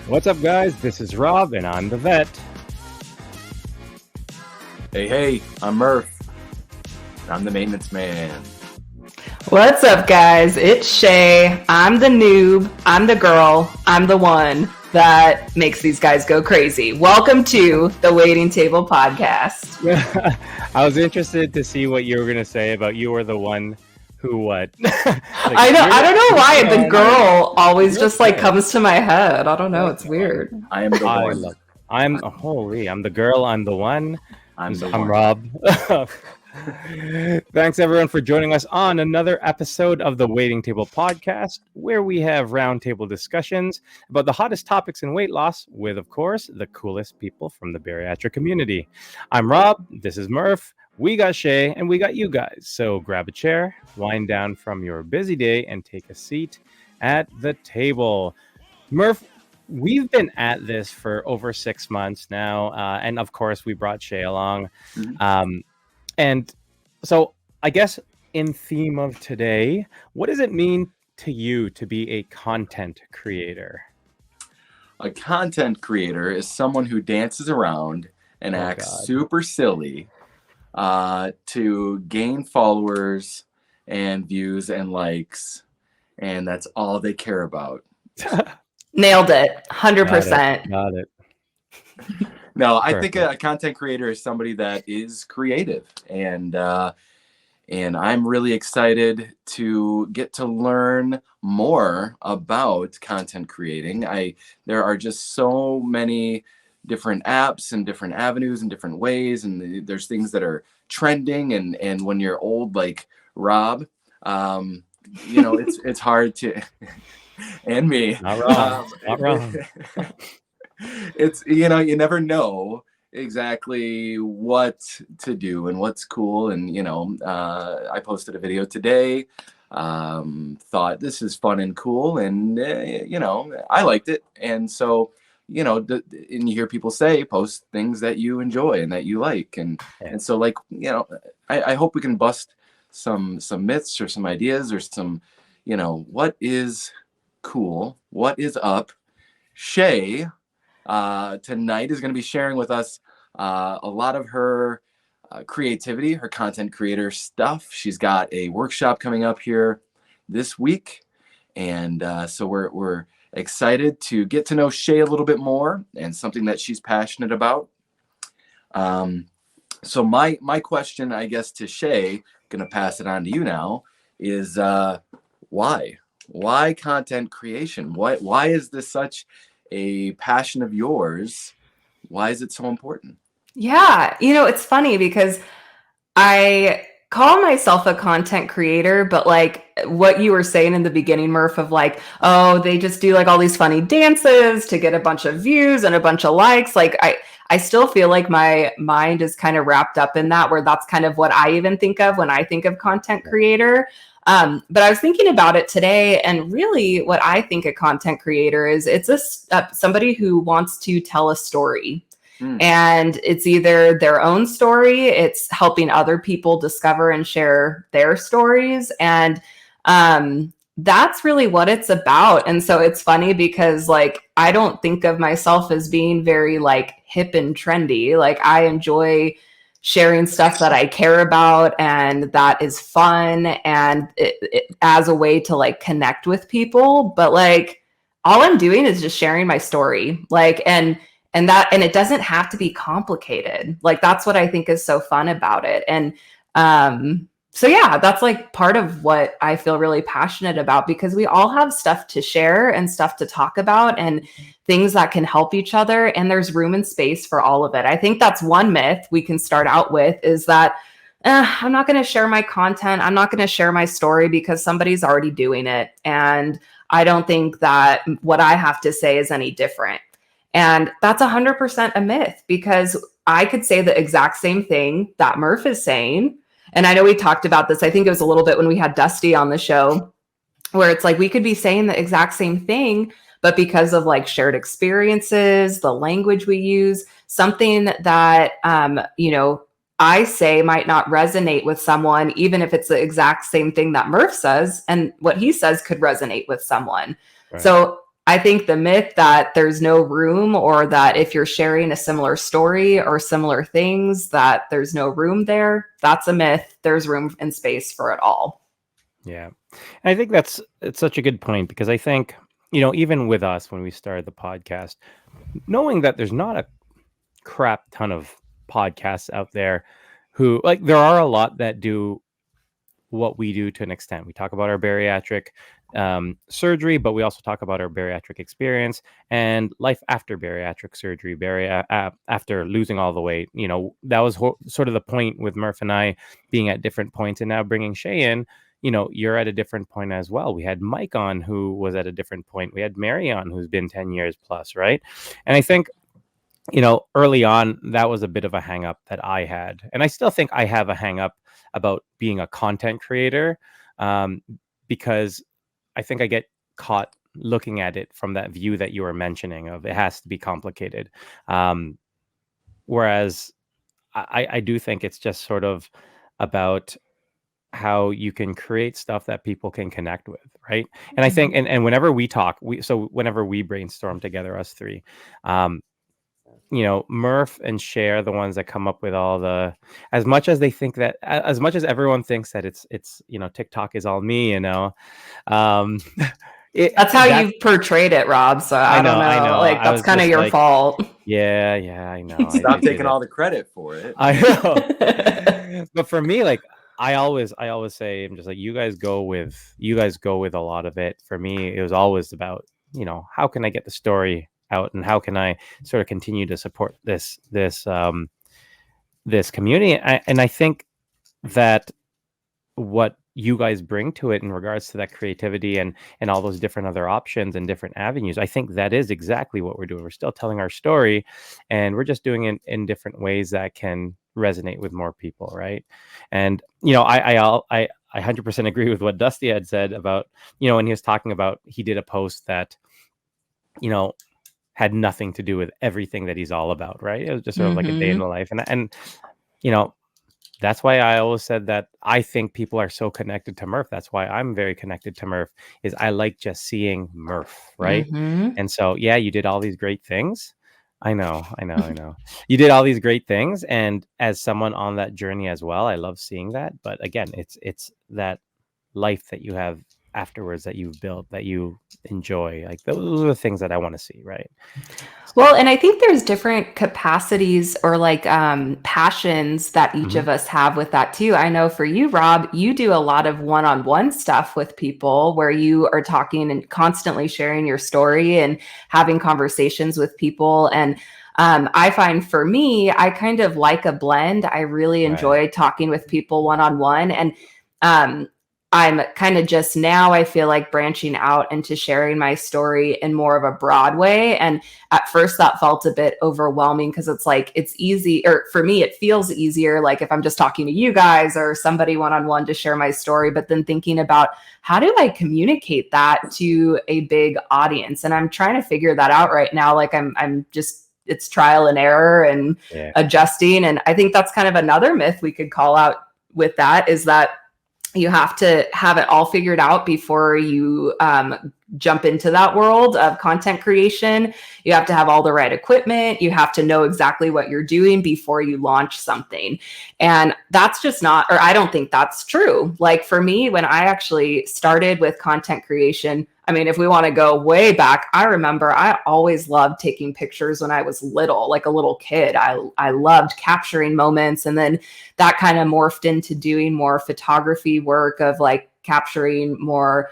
What's up, guys? This is Rob, and I'm the vet. Hey, I'm Murph. I'm the maintenance man. What's up, guys? It's Shay. I'm the noob. I'm the girl. I'm the one that makes these guys go crazy. Welcome to the Waiting Table Podcast. I was interested to see what you were going to say about you were the one who what. I don't know why the girl always just comes to my head. I don't know. It's weird. I am the one. I'm the girl. I'm the one. I'm Rob. Thanks everyone for joining us on another episode of the Waiting Table Podcast, where we have roundtable discussions about the hottest topics in weight loss with, of course, the coolest people from the bariatric community. I'm Rob. This is Murph. We got Shay and we got you guys. So grab a chair, wind down from your busy day, and take a seat at the table. Murph, we've been at this for over 6 months now, and of course we brought Shay along. And so I guess in theme of today, what does it mean to you to be a content creator? A content creator is someone who dances around and acts super silly to gain followers and views and likes, and that's all they care about. Nailed it. 100%. Got it. No, I think a content creator is somebody that is creative, and I'm really excited to get to learn more about content creating. There are just so many different apps and different avenues and different ways, and there's things that are trending, and when you're old like Rob, it's hard to and me. Not wrong. It's you never know exactly what to do and what's cool, and I posted a video today, thought this is fun and cool, and I liked it, and so and you hear people say post things that you enjoy and that you like, and so I hope we can bust some myths or some ideas or some what is cool, what is up. Shay tonight is going to be sharing with us a lot of her creativity, her content creator stuff. She's got a workshop coming up here this week, and so we're excited to get to know Shay a little bit more and something that she's passionate about. So my question, I guess, to Shay, going to pass it on to you now, is why content creation? Why is this such a passion of yours? Why is it so important? Yeah, it's funny because I call myself a content creator, but like what you were saying in the beginning, Murph, of like, oh, they just do like all these funny dances to get a bunch of views and a bunch of likes. Like I still feel like my mind is kind of wrapped up in that, where that's kind of what I even think of when I think of content creator. But I was thinking about it today, and really what I think a content creator is, it's somebody who wants to tell a story. And it's either their own story, it's helping other people discover and share their stories. And that's really what it's about. And so it's funny because I don't think of myself as being very hip and trendy. I enjoy sharing stuff that I care about and that is fun, and it as a way to connect with people. But all I'm doing is just sharing my story. And it doesn't have to be complicated. That's what I think is so fun about it. And so yeah, that's part of what I feel really passionate about, because we all have stuff to share and stuff to talk about and things that can help each other. And there's room and space for all of it. I think that's one myth we can start out with, is that I'm not going to share my content. I'm not going to share my story because somebody's already doing it. And I don't think that what I have to say is any different. And that's 100% a myth, because I could say the exact same thing that Murph is saying. And I know we talked about this, I think it was a little bit when we had Dusty on the show, where it's we could be saying the exact same thing, but because of shared experiences, the language we use, something that, I say might not resonate with someone, even if it's the exact same thing that Murph says, and what he says could resonate with someone. Right. So I think the myth that there's no room, or that if you're sharing a similar story or similar things, that there's no room there, that's a myth. There's room and space for it all. Yeah. And I think it's such a good point, because I think, even with us when we started the podcast, knowing that there's not a crap ton of podcasts out there who, like, there are a lot that do what we do to an extent. We talk about our bariatric surgery, but we also talk about our bariatric experience and life after bariatric surgery, after losing all the weight. That was sort of the point with Murph and I being at different points, and now bringing Shay in. You're at a different point as well. We had Mike on, who was at a different point. We had Mary on, who's been 10 years plus, right? And I think, early on, that was a bit of a hang up that I had. And I still think I have a hang up about being a content creator, because I think I get caught looking at it from that view that you were mentioning of it has to be complicated. Whereas I do think it's just sort of about how you can create stuff that people can connect with, right? And I think, and whenever we talk, whenever we brainstorm together, us three, Murph and Shay are the ones that come up with all the, as much as everyone thinks that it's TikTok is all me, that's how you've portrayed it, Rob. So I don't know. Like, that's kind of your fault. Yeah, I know. Stop taking all the credit for it. I know. But for me, like, I always say, I'm just like, you guys go with a lot of it. For me, it was always about, how can I get the story out, and how can I sort of continue to support this community. And I think that what you guys bring to it in regards to that creativity and all those different other options and different avenues, I think that is exactly what we're doing. We're still telling our story, and we're just doing it in different ways that can resonate with more people, right? And I 100% agree with what Dusty had said about, when he was talking about, he did a post that had nothing to do with everything that he's all about, right? It was just sort of like a day in the life, and that's why I always said that I think people are so connected to Murph. That's why I'm very connected to Murph, is I like just seeing Murph, right? And so, yeah, you did all these great things. I know. You did all these great things, and as someone on that journey as well, I love seeing that. But again, it's that life that you have afterwards that you've built, that you enjoy. Like, those are the things that I want to see, right? Well, and I think there's different capacities or like passions that each of us have with that too. I know for you, Rob, you do a lot of one-on-one stuff with people where you are talking and constantly sharing your story and having conversations with people. And I find for me, I kind of like a blend. I really enjoy talking with people one-on-one. And I'm kind of just now, I feel like branching out into sharing my story in more of a broad way. And at first that felt a bit overwhelming, because it's like, it's easy, or for me, it feels easier, like if I'm just talking to you guys or somebody one-on-one to share my story, but then thinking about how do I communicate that to a big audience? And I'm trying to figure that out right now. Like I'm just, it's trial and error and adjusting. And I think that's kind of another myth we could call out with that, is that you have to have it all figured out before you jump into that world of content creation. You have to have all the right equipment. You have to know exactly what you're doing before you launch something. And that's just not, or I don't think that's true. Like for me, when I actually started with content creation, I mean, if we want to go way back, I remember I always loved taking pictures when I was little, like a little kid. I loved capturing moments. And then that kind of morphed into doing more photography work of like capturing more,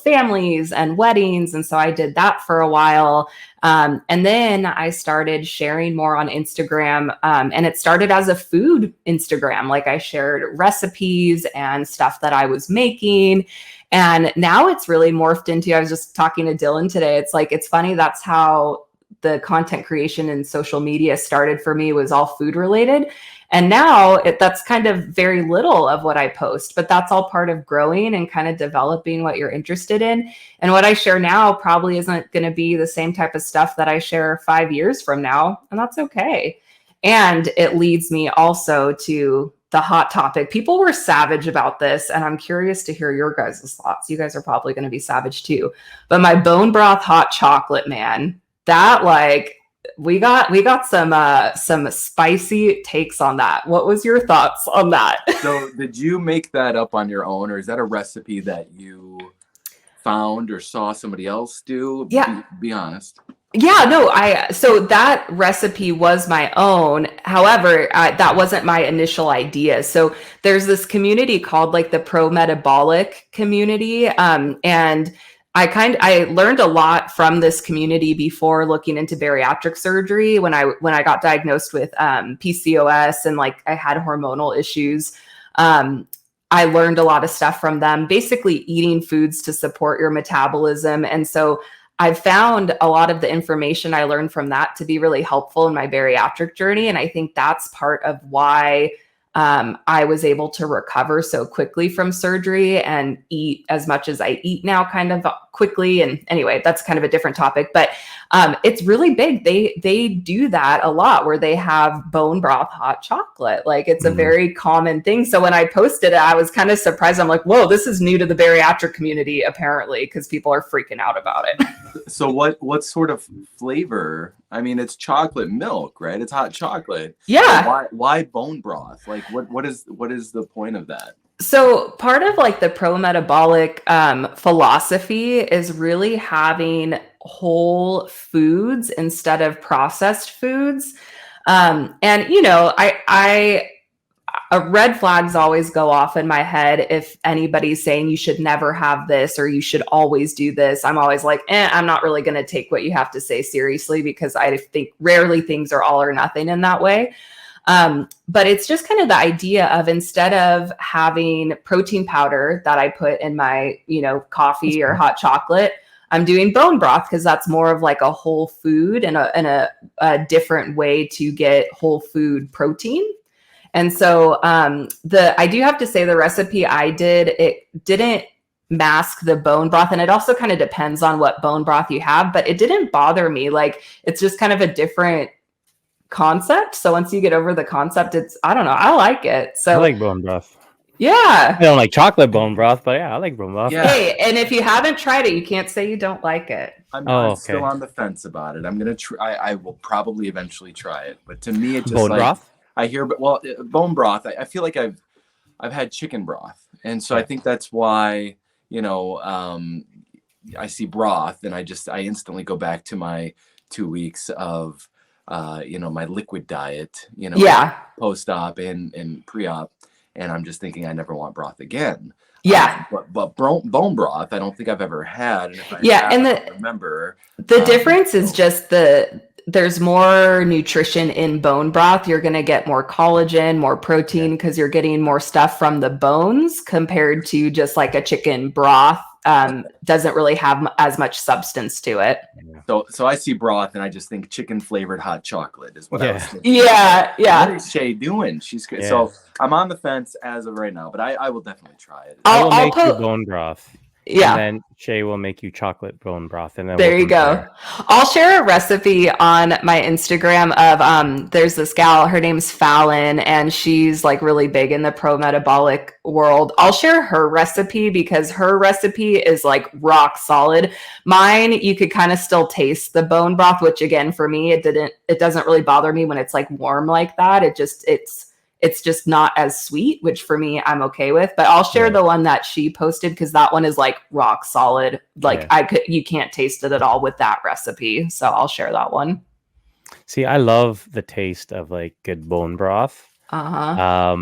families and weddings. And so I did that for a while. And then I started sharing more on Instagram. And it started as a food Instagram. Like I shared recipes and stuff that I was making. And now it's really morphed into, I was just talking to Dylan today. It's like, it's funny. That's how the content creation and social media started for me, was all food related. And now that's kind of very little of what I post, but that's all part of growing and kind of developing what you're interested in. And what I share now probably isn't going to be the same type of stuff that I share 5 years from now. And that's okay. And it leads me also to the hot topic. People were savage about this, and I'm curious to hear your guys' thoughts. You guys are probably going to be savage too. But my bone broth hot chocolate, man, that like we got some spicy takes on that. What was your thoughts on that? So did you make that up on your own, or is that a recipe that you found or saw somebody else do? Yeah. Be honest. Yeah, no, so that recipe was my own. However, that wasn't my initial idea. So there's this community called like the pro metabolic community. And I learned a lot from this community before looking into bariatric surgery when I got diagnosed with PCOS and like I had hormonal issues. I learned a lot of stuff from them, basically eating foods to support your metabolism. And so I've found a lot of the information I learned from that to be really helpful in my bariatric journey. And I think that's part of why I was able to recover so quickly from surgery and eat as much as I eat now kind of quickly. And anyway, that's kind of a different topic, but it's really big. They do that a lot where they have bone broth hot chocolate. Like it's a very common thing. So when I posted it, I was kind of surprised. I'm like, whoa, this is new to the bariatric community apparently, because people are freaking out about it. So what sort of flavor? I mean, it's chocolate milk, right? It's hot chocolate. Yeah. So why bone broth? Like what is the point of that? So part of like the pro metabolic philosophy is really having whole foods instead of processed foods. And you know, I red flags always go off in my head if anybody's saying you should never have this or you should always do this. I'm always like, I'm not really going to take what you have to say seriously, because I think rarely things are all or nothing in that way. But it's just kind of the idea of, instead of having protein powder that I put in my, coffee or hot chocolate, I'm doing bone broth because that's more of like a whole food and a different way to get whole food protein. And so I do have to say the recipe I did, it didn't mask the bone broth. And it also kind of depends on what bone broth you have, but it didn't bother me. Like, it's just kind of a different concept. So once you get over the concept, I don't know, I like it. So I like bone broth. Yeah. I don't like chocolate bone broth, but yeah, I like bone broth. Yeah. Hey, and if you haven't tried it, you can't say you don't like it. I'm still on the fence about it. I'm gonna try. I will probably eventually try it, but to me, it just bone broth. I hear, bone broth. I feel like I've had chicken broth, and so I think that's why I see broth, and I instantly go back to my 2 weeks of my liquid diet, post-op and pre-op, and I'm just thinking I never want broth again. Yeah. But bone broth, I don't think I've ever had. And if I and I don't remember. The difference is just there's more nutrition in bone broth. You're going to get more collagen, more protein, because you're getting more stuff from the bones compared to just like a chicken broth. Doesn't really have as much substance to it. So I see broth and I just think chicken flavored hot chocolate is what I was thinking. Yeah. What is Shay doing? She's good. Yeah. So I'm on the fence as of right now, but I will definitely try it. I'll make you bone broth. Yeah. And then Shay will make you chocolate bone broth. And then there you go. I'll share a recipe on my Instagram of there's this gal, her name's Fallon, and she's like really big in the pro metabolic world. I'll share her recipe because her recipe is like rock solid. Mine, you could kind of still taste the bone broth, which again, for me, it doesn't really bother me when it's like warm like that. It's just not as sweet, which for me, I'm okay with. But I'll share the one that she posted because that one is like rock solid. Like you can't taste it at all with that recipe. So I'll share that one. See, I love the taste of like good bone broth. I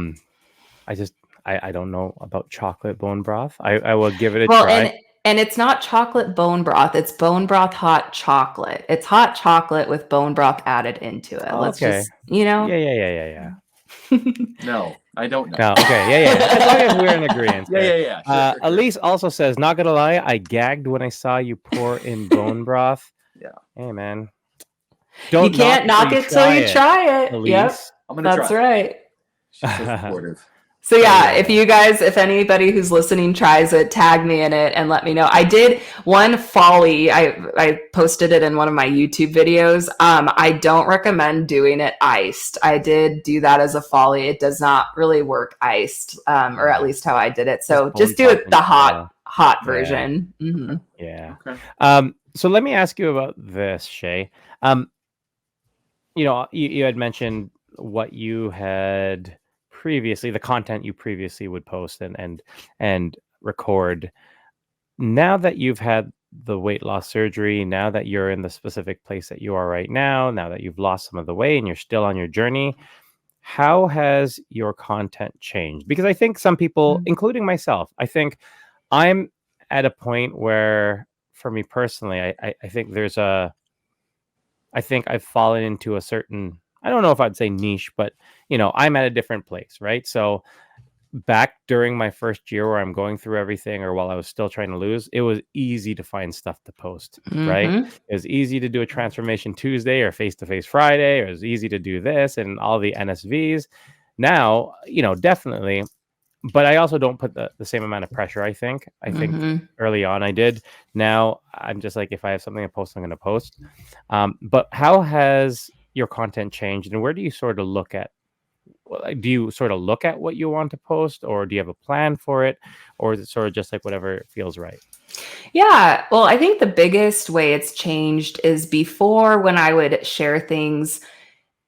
don't know about chocolate bone broth. I will give it a try. And it's not chocolate bone broth. It's bone broth hot chocolate. It's hot chocolate with bone broth added into it. Let's just, Yeah. No, I don't know. No, okay, yeah. As long as we're in agreement. Yeah. Sure. Elise also says, not gonna lie, I gagged when I saw you pour in bone broth. Yeah. Hey, man. You can't knock it till you try it. Elise. Yep. I'm gonna try. That's right. She's so supportive. So yeah, if anybody who's listening tries it, tag me in it and let me know. I did one folly. I posted it in one of my YouTube videos. I don't recommend doing it iced. I did do that as a folly. It does not really work iced, or at least how I did it. So just do it the hot version. Mm-hmm. Yeah. Okay. So let me ask you about this, Shay. You had mentioned what you had previously, the content you previously would post and record. Now that you've had the weight loss surgery, now that you're in the specific place that you are right now that you've lost some of the weight and you're still on your journey, how has your content changed? Because I think some people, including myself, I think I'm at a point where, for me personally, I think I think I've fallen into a certain, I don't know if I'd say niche, but I'm at a different place, right? So back during my first year where I'm going through everything, or while I was still trying to lose, it was easy to find stuff to post, right? It was easy to do a transformation Tuesday or face-to-face Friday. It was easy to do this and all the NSVs. Now, definitely, but I also don't put the same amount of pressure. I think early on I did. Now I'm just like, if I have something to post, I'm going to post. But how has your content changed, and where do you sort of look at? Do you sort of look at what you want to post, or do you have a plan for it, or is it sort of just like whatever feels right? Yeah, well, I think the biggest way it's changed is before, when I would share things,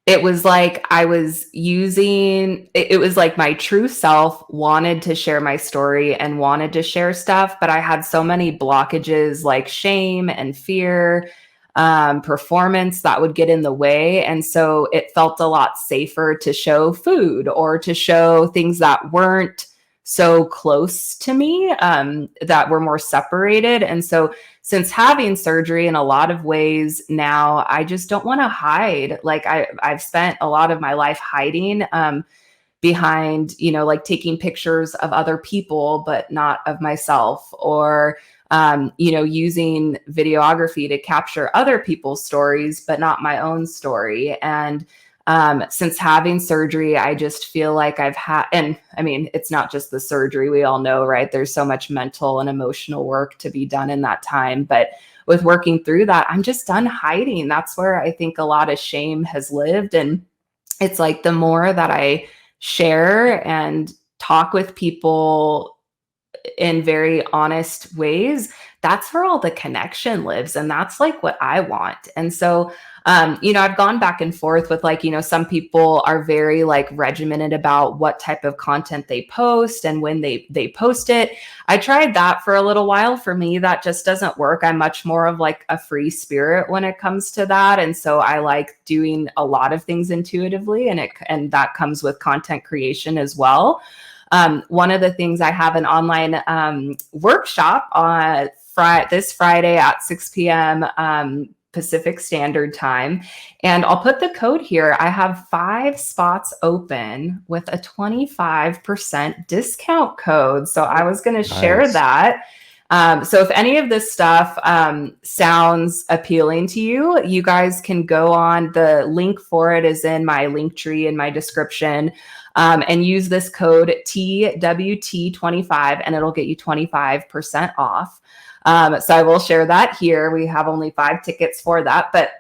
it was like I was it was like my true self wanted to share my story and wanted to share stuff, but I had so many blockages like shame and fear, performance that would get in the way. And so it felt a lot safer to show food or to show things that weren't so close to me, that were more separated. And so since having surgery, in a lot of ways now, I just don't want to hide. Like I've spent a lot of my life hiding, behind, like taking pictures of other people, but not of myself, or using videography to capture other people's stories, but not my own story. And since having surgery, I just feel like I've had, and I mean, it's not just the surgery. We all know, right? There's so much mental and emotional work to be done in that time. But with working through that, I'm just done hiding. That's where I think a lot of shame has lived. And it's like the more that I share and talk with people in very honest ways, that's where all the connection lives. And that's like what I want. And so, I've gone back and forth with some people are very like regimented about what type of content they post and when they post it. I tried that for a little while. For me, that just doesn't work. I'm much more of like a free spirit when it comes to that. And so I like doing a lot of things intuitively, and that comes with content creation as well. One of the things, I have an online workshop on this Friday at 6 p.m. Pacific Standard Time. And I'll put the code here. I have 5 spots open with a 25% discount code. So I was going to share that. So if any of this stuff sounds appealing to you, you guys can go on. The link for it is in my link tree in my description, and use this code TWT25 and it'll get you 25% off. So I will share that here. We have only 5 tickets for that. But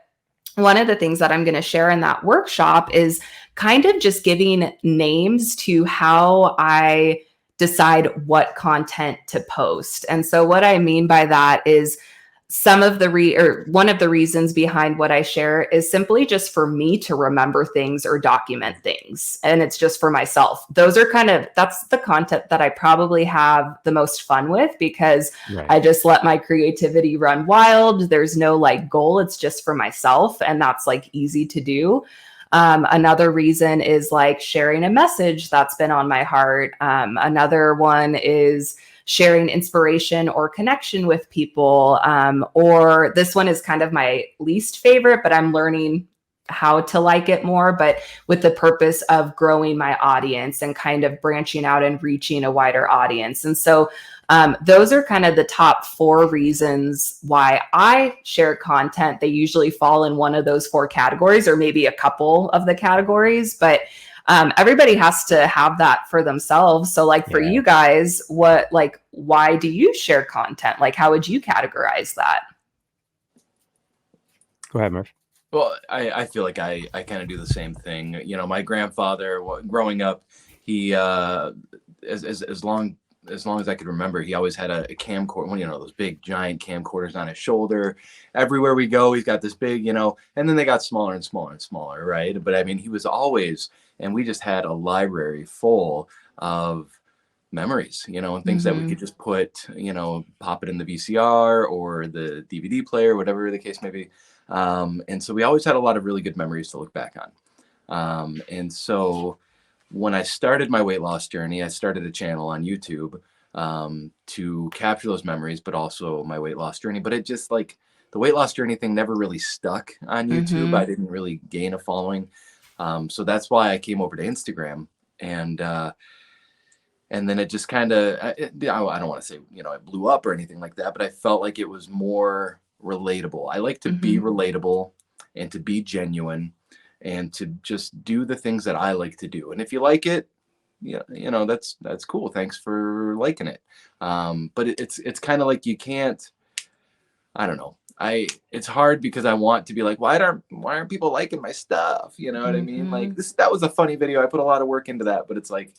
one of the things that I'm going to share in that workshop is kind of just giving names to how I decide what content to post. And so what I mean by that is some of the one of the reasons behind what I share is simply just for me to remember things or document things. And it's just for myself. That's the content that I probably have the most fun with, because I just let my creativity run wild. There's no like goal. It's just for myself. And that's like easy to do. Another reason is like sharing a message that's been on my heart. Another one is sharing inspiration or connection with people. Or this one is kind of my least favorite, but I'm learning how to like it more, but with the purpose of growing my audience and kind of branching out and reaching a wider audience. And so those are kind of the top 4 reasons why I share content. They usually fall in one of those 4 categories, or maybe a couple of the categories, but everybody has to have that for themselves. So like for you guys, why do you share content? Like, how would you categorize that? Go ahead, Murph. Well, I feel like I kind of do the same thing. You know, my grandfather, growing up, he as long as I could remember, he always had a camcorder, you know, those big giant camcorders on his shoulder. Everywhere we go, he's got this big, you know, and then they got smaller and smaller and smaller, right? But I mean, he was always, and we just had a library full of memories, you know, and things that we could just put, you know, pop it in the VCR or the DVD player, whatever the case may be. And so we always had a lot of really good memories to look back on. And so when I started my weight loss journey, I started a channel on YouTube to capture those memories, but also my weight loss journey. But it just like the weight loss journey thing never really stuck on YouTube. I didn't really gain a following. So that's why I came over to Instagram, and then it just kind of, I don't want to say, you know, it blew up or anything like that, but I felt like it was more relatable. I like to be relatable and to be genuine and to just do the things that I like to do. And if you like it, you know, that's cool. Thanks for liking it. But it's kind of like you can't, I don't know. It's hard because I want to be like, why aren't people liking my stuff? You know what I mean? Like that was a funny video. I put a lot of work into that, but it's like,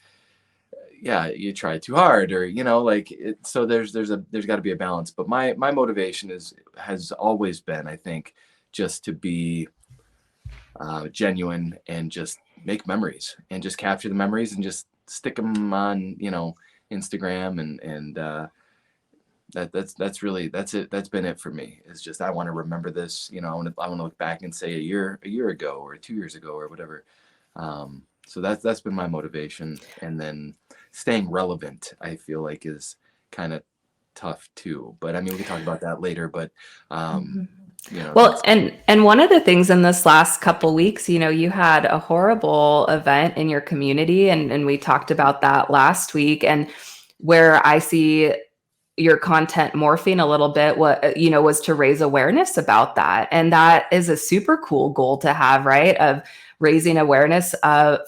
yeah, you try too hard, or, you know, like so there's got to be a balance. But my motivation has always been, I think, just to be genuine and just make memories and just capture the memories and just stick them on, you know, Instagram and that's it. That's been it for me. It's just, I want to remember this, you know, I want to look back and say a year ago or 2 years ago or whatever. So that's been my motivation. And then staying relevant, I feel like, is kind of tough too. But I mean, we can talk about that later. But you know, well, and one of the things in this last couple weeks, you know, you had a horrible event in your community, and we talked about that last week. And where I see your content morphing a little bit, what, you know, was to raise awareness about that. And that is a super cool goal to have, right? Of raising awareness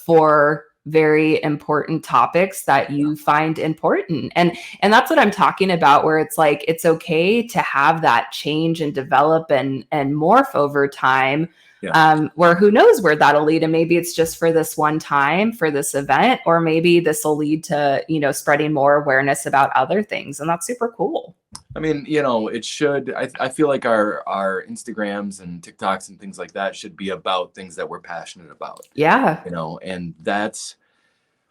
for very important topics that you find important. And that's what I'm talking about, where it's like, it's okay to have that change and develop and morph over time. Where who knows where that'll lead. And maybe it's just for this one time, for this event, or maybe this will lead to, you know, spreading more awareness about other things. And that's super cool. I mean, you know, it should, I feel like our Instagrams and TikToks and things like that should be about things that we're passionate about. Yeah. You know, and that's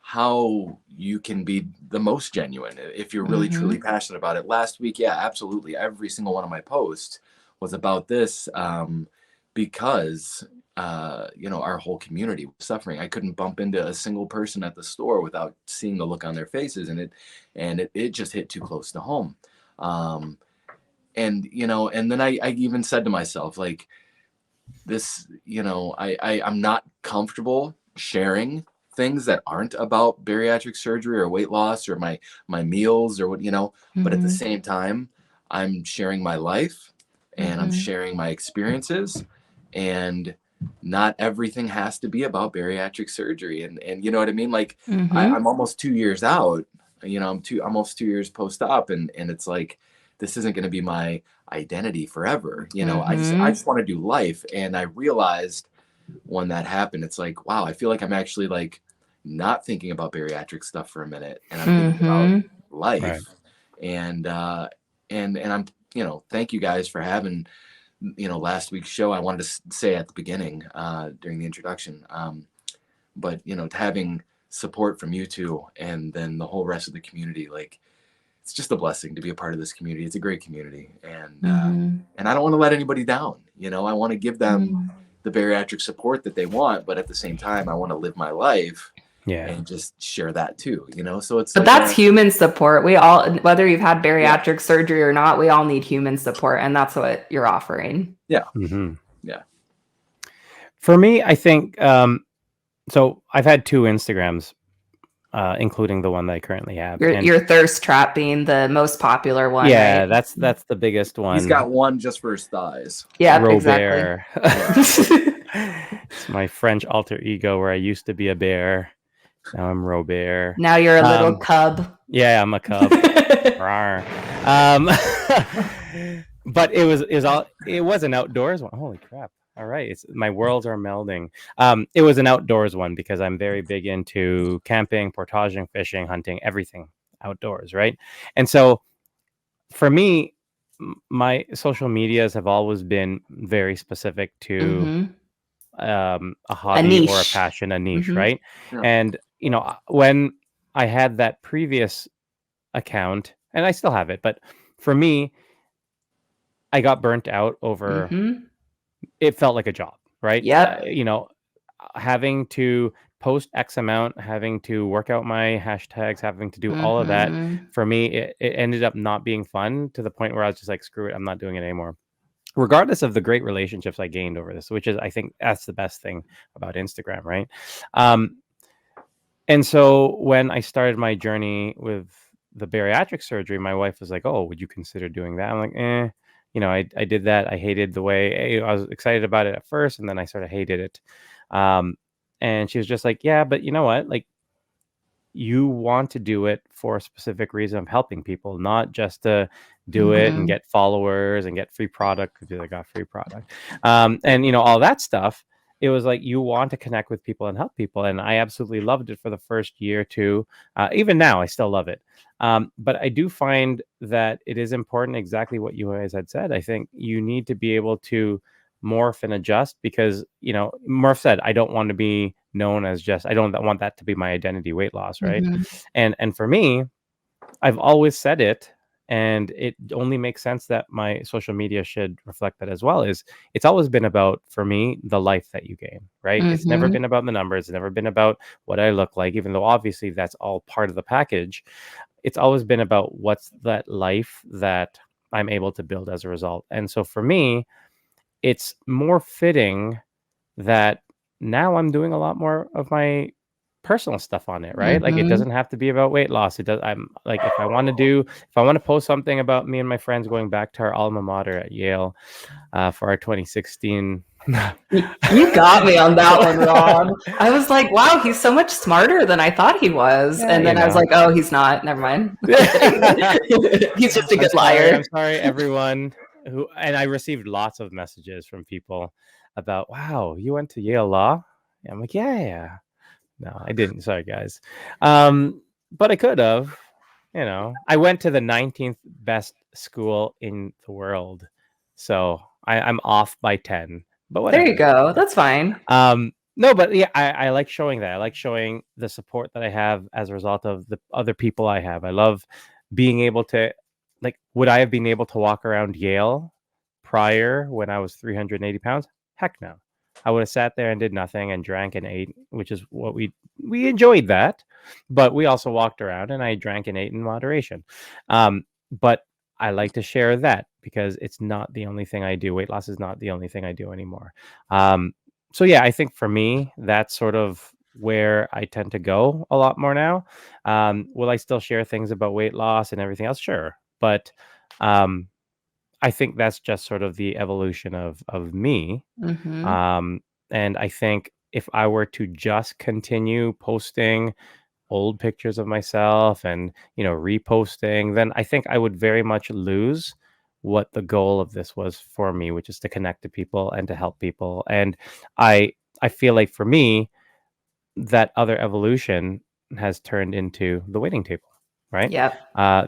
how you can be the most genuine if you're really truly passionate about it. Last week, yeah, absolutely. Every single one of my posts was about this. Because you know, our whole community was suffering. I couldn't bump into a single person at the store without seeing the look on their faces, and it just hit too close to home. And you know, and then I even said to myself, like, this, you know, I'm not comfortable sharing things that aren't about bariatric surgery or weight loss or my meals or what, you know, but at the same time, I'm sharing my life and I'm sharing my experiences. And not everything has to be about bariatric surgery. And you know what I mean? Like I'm almost 2 years out, you know, I'm almost 2 years post-op, and it's like, this isn't going to be my identity forever. You know, I just want to do life. And I realized when that happened, it's like, wow, I feel like I'm actually like not thinking about bariatric stuff for a minute, and I'm thinking about life. Right. And I'm, you know, thank you guys for having, you know, last week's show. I wanted to say at the beginning during the introduction, but you know, having support from you two and then the whole rest of the community, like, it's just a blessing to be a part of this community. It's a great community, and I don't want to let anybody down. You know, I want to give them the bariatric support that they want, but at the same time, I want to live my life. And just share that too, you know. So it's, but like, that's human support. We all, whether you've had bariatric surgery or not, we all need human support, and that's what you're offering. Yeah. Yeah. For me, I think so. I've had 2 Instagrams including the one that I currently have. Your thirst trap being the most popular one, yeah, right? that's the biggest one. He's got one just for his thighs. Yeah, Robert. exactly. It's my French alter ego where I used to be a bear. Now I'm Robert. Now you're a little cub. Yeah, I'm a cub. But it was an outdoors one. Holy crap. All right. My worlds are melding. It was an outdoors one because I'm very big into camping, portaging, fishing, hunting, everything outdoors, right? And so for me, my social medias have always been very specific to a hobby or a passion, a niche, right? Yeah. And when I had that previous account, and I still have it, but for me, I got burnt out over it felt like a job, right? Yep. Having to post X amount, having to work out my hashtags, having to do all of that, for me, it ended up not being fun to the point where I was just like, screw it, I'm not doing it anymore. Regardless of the great relationships I gained over this, which is, I think that's the best thing about Instagram, right? And so when I started my journey with the bariatric surgery, my wife was like, oh, would you consider doing that? I'm like, I did that. I hated the way I was excited about it at first, and then I sort of hated it. And she was just like, yeah, but you know what? Like, you want to do it for a specific reason of helping people, not just to do it and get followers and get free product because I got free product. And all that stuff. It was like, you want to connect with people and help people. And I absolutely loved it for the first year or two. Even now, I still love it. But I do find that it is important, exactly what you guys had said. I think you need to be able to morph and adjust because, Murph said, I don't want to be known as I don't want that to be my identity, weight loss, right? And for me, I've always said it, and it only makes sense that my social media should reflect that as well. It's always been about, for me, the life that you gain, right? It's never been about the numbers. It's never been about what I look like, even though obviously that's all part of the package. It's always been about what's that life that I'm able to build as a result. And so for me, it's more fitting that now I'm doing a lot more of my personal stuff on it, right? Like, it doesn't have to be about weight loss. I'm like, if I want to post something about me and my friends going back to our alma mater at Yale for our 2016. You got me on that one, Rob. I was like, wow, he's so much smarter than I thought he was. And then I was like, oh, he's not. Never mind. He's just a good liar. I'm sorry, everyone and I received lots of messages from people about, wow, you went to Yale Law? Yeah, I'm like, yeah. No, I didn't. Sorry, guys. But I could have. I went to the 19th best school in the world. So I'm off by 10. But whatever. There you go. That's fine. No, but yeah, I like showing that. I like showing the support that I have as a result of the other people I have. I love being able to, like, would I have been able to walk around Yale prior when I was 380 pounds? Heck no. I would have sat there and did nothing and drank and ate, which is what we enjoyed that. But we also walked around and I drank and ate in moderation. But I like to share that because it's not the only thing I do. Weight loss is not the only thing I do anymore. So yeah, I think for me, that's sort of where I tend to go a lot more now. Will I still share things about weight loss and everything else? Sure. But I think that's just sort of the evolution of me. And I think if I were to just continue posting old pictures of myself and, reposting, then I think I would very much lose what the goal of this was for me, which is to connect to people and to help people. And I feel like for me, that other evolution has turned into the waiting table. Right? Yeah.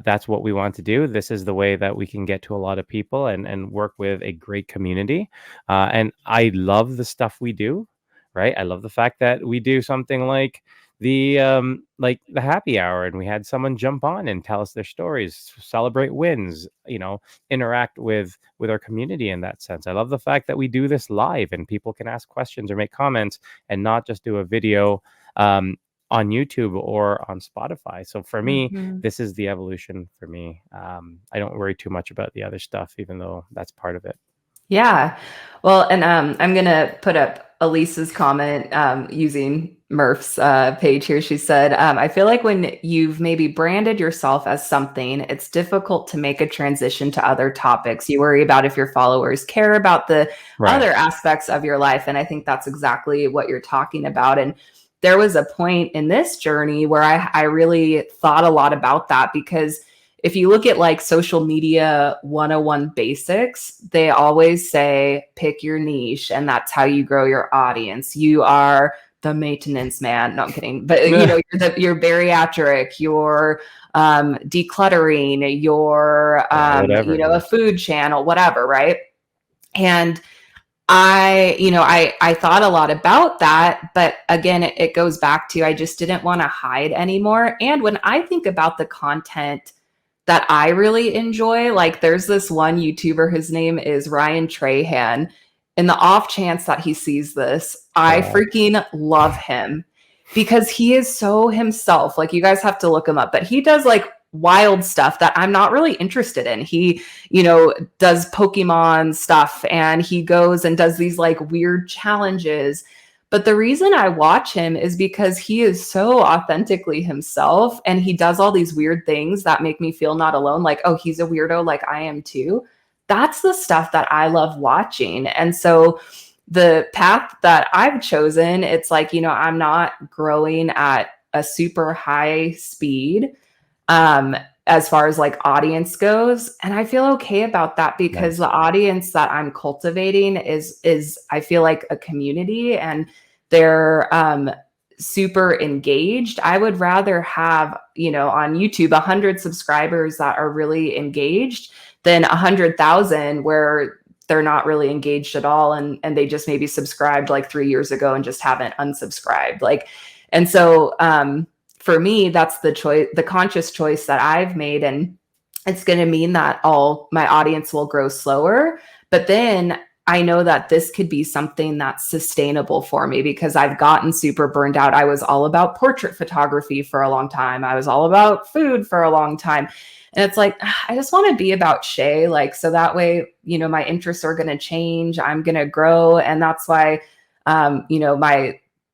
That's what we want to do. This is the way that we can get to a lot of people and work with a great community. And I love the stuff we do, right? I love the fact that we do something like the happy hour, and we had someone jump on and tell us their stories, celebrate wins, interact with our community in that sense. I love the fact that we do this live and people can ask questions or make comments and not just do a video on YouTube or on Spotify. So for me, this is the evolution for me. I don't worry too much about the other stuff, even though that's part of it. Yeah. Well, and I'm going to put up Elise's comment using Murph's page here. She said, I feel like when you've maybe branded yourself as something, it's difficult to make a transition to other topics. You worry about if your followers care about the other aspects of your life. And I think that's exactly what you're talking about. And there was a point in this journey where I really thought a lot about that, because if you look at like social media 101 basics, they always say pick your niche and that's how you grow your audience. You are the maintenance man. No, I'm kidding. But you know, you're bariatric, you're decluttering, you're you know, a food channel, whatever, right? And I thought a lot about that, but again, it goes back to, I just didn't want to hide anymore. And when I think about the content that I really enjoy, like there's this one YouTuber, his name is Ryan Trahan. In the off chance that he sees this, I freaking love him because he is so himself. Like, you guys have to look him up, but he does like wild stuff that I'm not really interested in. He, you know, does Pokemon stuff and he goes and does these like weird challenges. But the reason I watch him is because he is so authentically himself and he does all these weird things that make me feel not alone. Like, oh, he's a weirdo like I am too. That's the stuff that I love watching. And so the path that I've chosen, it's like, you know, I'm not growing at a super high speed as far as like audience goes. And I feel okay about that because the audience that I'm cultivating is I feel like a community and they're super engaged. I would rather have, you know, on YouTube, 100 subscribers that are really engaged than 100,000 where they're not really engaged at all. And they just maybe subscribed like 3 years ago and just haven't unsubscribed. Like, and so, for me, that's the choice, the conscious choice that I've made. And it's going to mean that all my audience will grow slower. But then I know that this could be something that's sustainable for me because I've gotten super burned out. I was all about portrait photography for a long time. I was all about food for a long time. And it's like, I just want to be about Shay. Like, so that way, you know, my interests are going to change. I'm going to grow. And that's why, you know,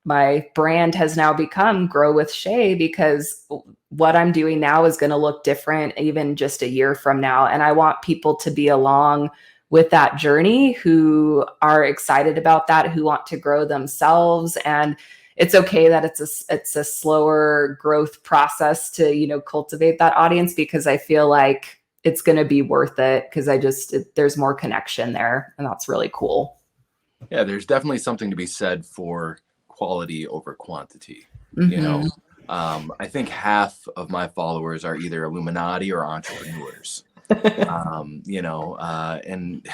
my brand has now become Grow with Shay, because what I'm doing now is going to look different even just a year from now. And I want people to be along with that journey who are excited about that, who want to grow themselves. And it's okay that it's a slower growth process to, you know, cultivate that audience, because I feel like it's going to be worth it because there's more connection there. And that's really cool. Yeah, there's definitely something to be said for quality over quantity. You know, I think half of my followers are either Illuminati or entrepreneurs. You know, and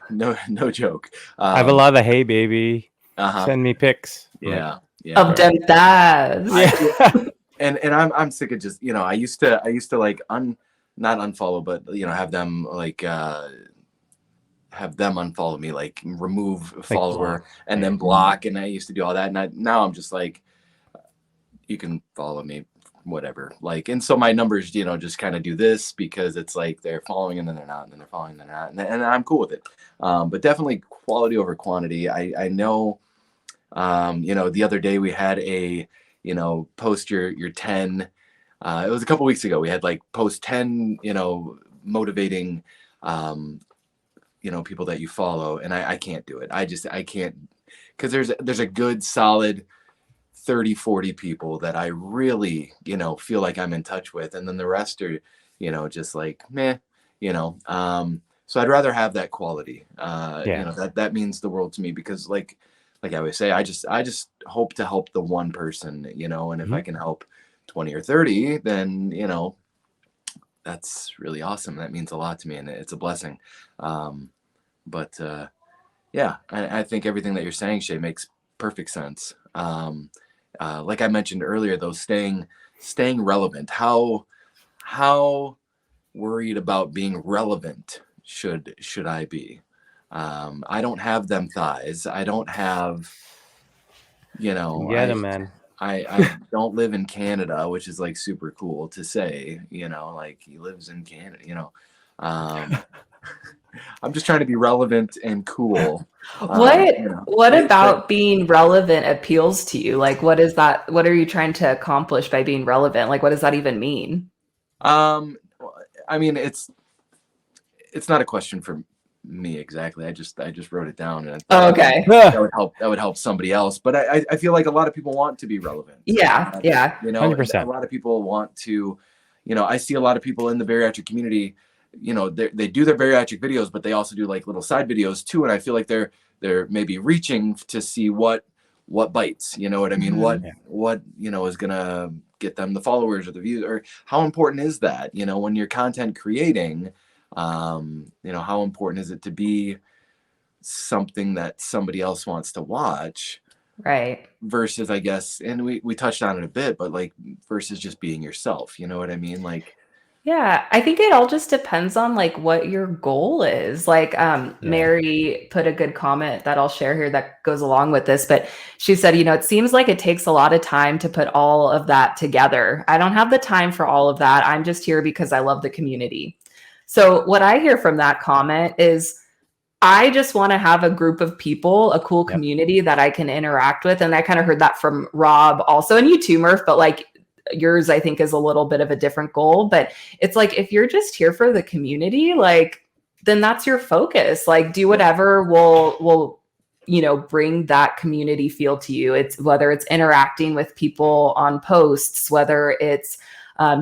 no joke. I have a lot of hey baby. Send me pics. Yeah. Of them dads. Yeah. And I'm sick of just, you know, I used to like not unfollow, but you know, have them unfollow me, like remove follower and then block. And I used to do all that. And now I'm just like, you can follow me, whatever. Like, and so my numbers, you know, just kind of do this because it's like they're following and then they're not, and then they're following and they're not. And I'm cool with it. But definitely quality over quantity. I know, you know, the other day we had a, you know, post your 10, it was a couple weeks ago. We had like post 10, you know, motivating, you know, people that you follow. And I can't do it. I can't, because there's a good solid 30, 40 people that I really, you know, feel like I'm in touch with. And then the rest are, you know, just like, meh, you know. So I'd rather have that quality. You know, that means the world to me, because like I always say, I just hope to help the one person, you know, and if I can help 20 or 30, then, you know, that's really awesome. That means a lot to me and it's a blessing. But yeah, I think everything that you're saying, Shay, makes perfect sense. Like I mentioned earlier, though, staying relevant. How worried about being relevant should I be? I don't have them thighs. I don't have, you know, man. I don't live in Canada, which is like super cool to say, you know, like he lives in Canada, you know. I'm just trying to be relevant and cool. What about being relevant appeals to you? Like, what is that? What are you trying to accomplish by being relevant? Like, what does that even mean? I mean, it's not a question for me exactly. I just wrote it down, and Okay. that would help somebody else. But I feel like a lot of people want to be relevant. Yeah. 100%. A lot of people want to, I see a lot of people in the bariatric community, they do their bariatric videos, but they also do like little side videos too. And I feel like they're maybe reaching to see what bites, you know what I mean? Mhm. What is gonna get them the followers or the views, or how important is that, when you're content creating, how important is it to be something that somebody else wants to watch, Right. versus, I guess, and we touched on it a bit, but like versus just being yourself, you know what I mean? Like, Yeah, I think it all just depends on like what your goal is. Like Mary put a good comment that I'll share here that goes along with this, but she said, it seems like it takes a lot of time to put all of that together. I don't have the time for all of that. I'm just here because I love the community. So what I hear from that comment is I just want to have a group of people, a cool community that I can interact with. And I kind of heard that from Rob also, and you too, Murph, but like yours, I think, is a little bit of a different goal. But it's like, if you're just here for the community, like, then that's your focus. Like, do whatever will bring that community feel to you. It's whether it's interacting with people on posts, whether it's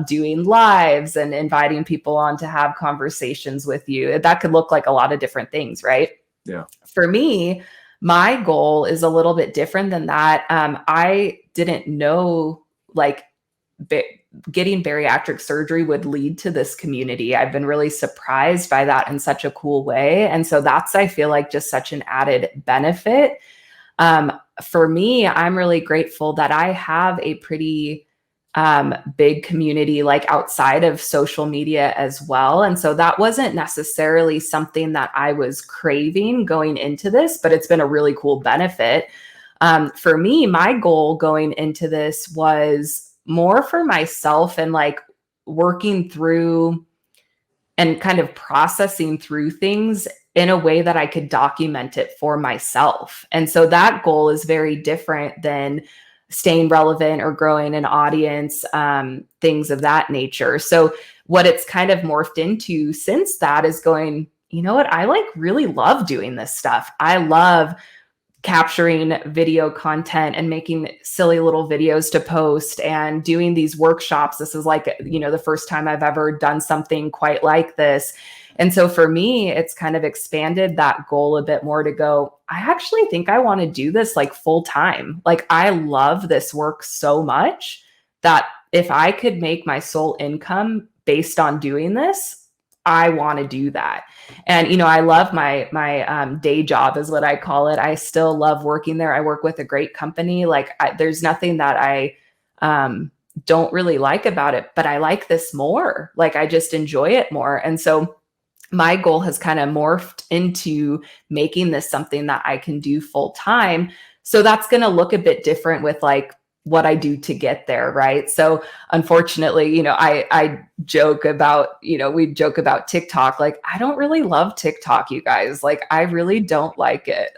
doing lives and inviting people on to have conversations with you. That could look like a lot of different things, right? Yeah. For me, my goal is a little bit different than that. I didn't know like getting bariatric surgery would lead to this community. I've been really surprised by that in such a cool way. And so that's, I feel like, just such an added benefit. For me, I'm really grateful that I have a pretty big community like outside of social media as well. And so that wasn't necessarily something that I was craving going into this, but it's been a really cool benefit. For me, my goal going into this was more for myself and like working through and kind of processing through things in a way that I could document it for myself. And so that goal is very different than staying relevant or growing an audience, things of that nature. So what it's kind of morphed into since that is going, you know what, I like really love doing this stuff. I love capturing video content and making silly little videos to post and doing these workshops. This is like, the first time I've ever done something quite like this. And so for me, it's kind of expanded that goal a bit more to go, I actually think I want to do this like full time. Like I love this work so much that if I could make my sole income based on doing this, I want to do that. And, I love my day job is what I call it. I still love working there. I work with a great company. Like there's nothing that I don't really like about it, but I like this more. Like I just enjoy it more. And so my goal has kind of morphed into making this something that I can do full time. So that's going to look a bit different with like what I do to get there. Right. So unfortunately, I joke about, we joke about TikTok. Like, I don't really love TikTok, you guys. Like, I really don't like it.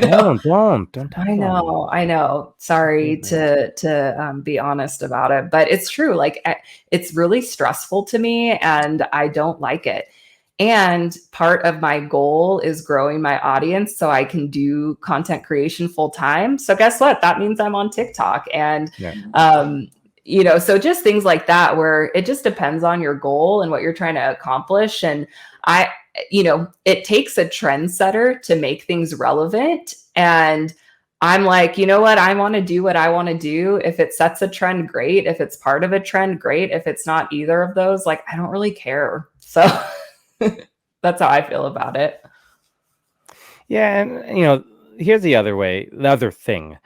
Don't tell I know. Sorry to be honest about it, but it's true. Like, it's really stressful to me and I don't like it. And part of my goal is growing my audience so I can do content creation full time. So guess what? That means I'm on TikTok. And, so just things like that, where it just depends on your goal and what you're trying to accomplish. And it takes a trendsetter to make things relevant. And I'm like, you know what? I want to do what I want to do. If it sets a trend, great. If it's part of a trend, great. If it's not either of those, like, I don't really care. So that's how I feel about it. Yeah, and here's the other thing.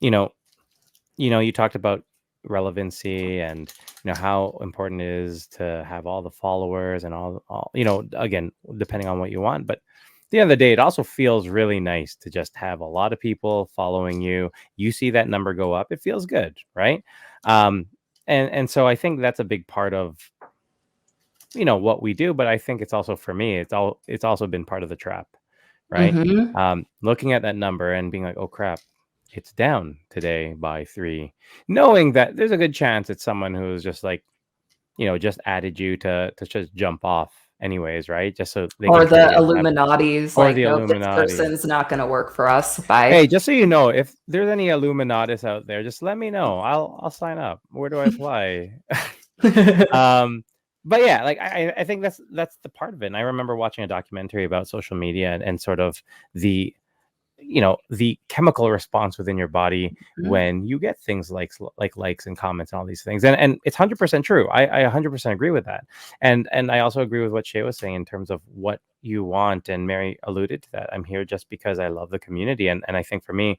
You talked about relevancy and how important it is to have all the followers and all again, depending on what you want. But at the end of the day, it also feels really nice to just have a lot of people following you. You see that number go up, it feels good, right? And so I think that's a big part of what we do. But I think it's also, for me, it's also been part of the trap, right? Mhm. Looking at that number and being like, oh crap, it's down today by 3, knowing that there's a good chance it's someone who's just like, just added you to just jump off anyways, right? Just so they Or can the trigger you, Illuminati's or like, the nope, this Illuminati. person's not going to work for us. Hey, Bye. just so you know, if there's any Illuminatis out there, just let me know. I'll sign up. Where do I apply? But yeah, like I think that's the part of it. And I remember watching a documentary about social media and sort of the the chemical response within your body when you get things like likes and comments and all these things, and it's 100% true. I 100% agree with that, and I also agree with what Shay was saying in terms of what you want, and Mary alluded to that. I'm here just because I love the community, and I think for me,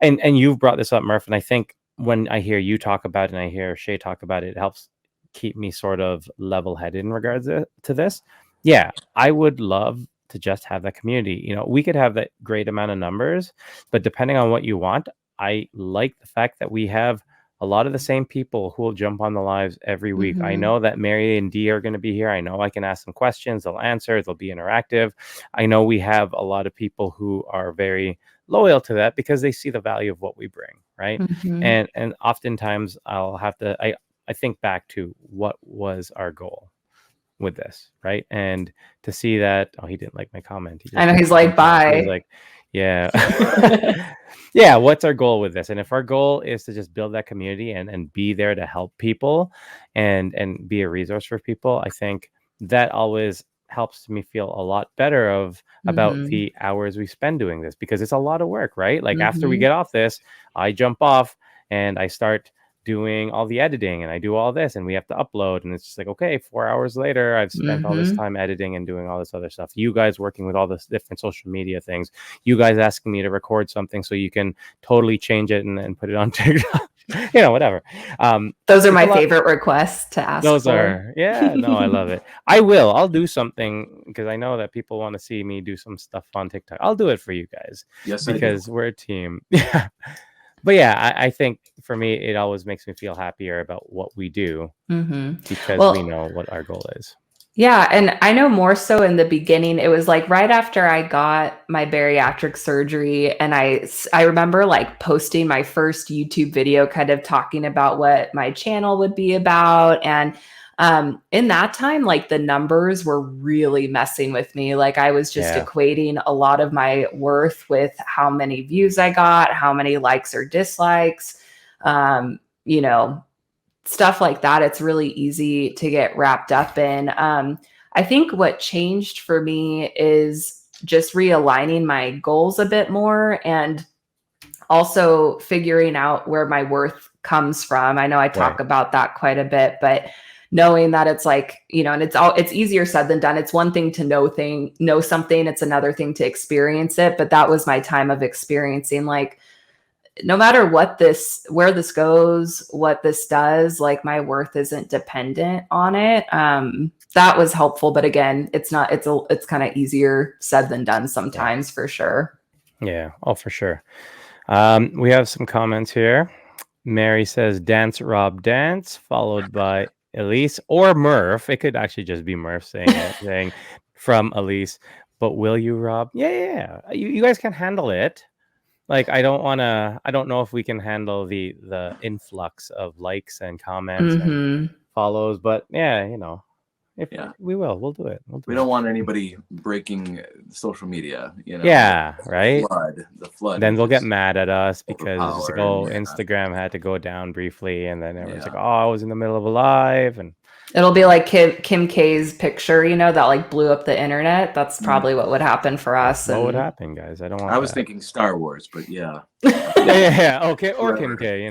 and you've brought this up, Murph, and I think when I hear you talk about it and I hear Shay talk about it, it helps keep me sort of level-headed in regards to this. Yeah, I would love to just have that community. We could have that great amount of numbers, but depending on what you want, I like the fact that we have a lot of the same people who will jump on the lives every week. I know that Mary and Dee are going to be here. I know I can ask them questions. They'll answer. They'll be interactive. I know we have a lot of people who are very loyal to that because they see the value of what we bring, right? And oftentimes I'll have to I think back to what was our goal with this, right? And to see that, oh, he didn't like my comment. I know, he's like, bye. He's like, yeah. Yeah, what's our goal with this? And if our goal is to just build that community and be there to help people and be a resource for people, I think that always helps me feel a lot better about the hours we spend doing this, because it's a lot of work, right? Like after we get off this, I jump off and I start doing all the editing and I do all this and we have to upload, and it's just like, okay, 4 hours later, I've spent all this time editing and doing all this other stuff. You guys working with all this different social media things, you guys asking me to record something so you can totally change it and put it on TikTok, whatever. Those are my favorite requests to ask those for. no, I love it. I'll do something because I know that people want to see me do some stuff on TikTok. I'll do it for you guys. Yes, because we're a team. Yeah. But yeah, I think for me, it always makes me feel happier about what we do because we know what our goal is. Yeah. And I know more so in the beginning, it was like right after I got my bariatric surgery. And I remember like posting my first YouTube video, kind of talking about what my channel would be about. And in that time, like the numbers were really messing with me. Like I was just equating a lot of my worth with how many views I got, how many likes or dislikes, stuff like that. It's really easy to get wrapped up in. I think what changed for me is just realigning my goals a bit more and also figuring out where my worth comes from. I know I talk about that quite a bit, but knowing that it's like, and it's easier said than done. It's one thing to know something. It's another thing to experience it. But that was my time of experiencing, like, no matter where this goes, what this does, like my worth isn't dependent on it. That was helpful. But again, it's kind of easier said than done sometimes, for sure. Yeah. Oh, for sure. We have some comments here. Mary says, dance, Rob, dance, followed by Elise or Murph. It could actually just be Murph saying from Elise, but will you, Rob? Yeah. You guys can handle it. Like, I don't know if we can handle the influx of likes and comments and follows, but we'll do it. We don't want anybody breaking social media, Yeah, right. The flood. Then they'll get mad at us because it's like, oh, Instagram had to go down briefly, and then everyone's like, oh, I was in the middle of a live, and it'll be like Kim K's picture, that like blew up the internet. That's probably what would happen for us. What would happen, guys? I was thinking Star Wars, but yeah. yeah. Okay, or Kim K.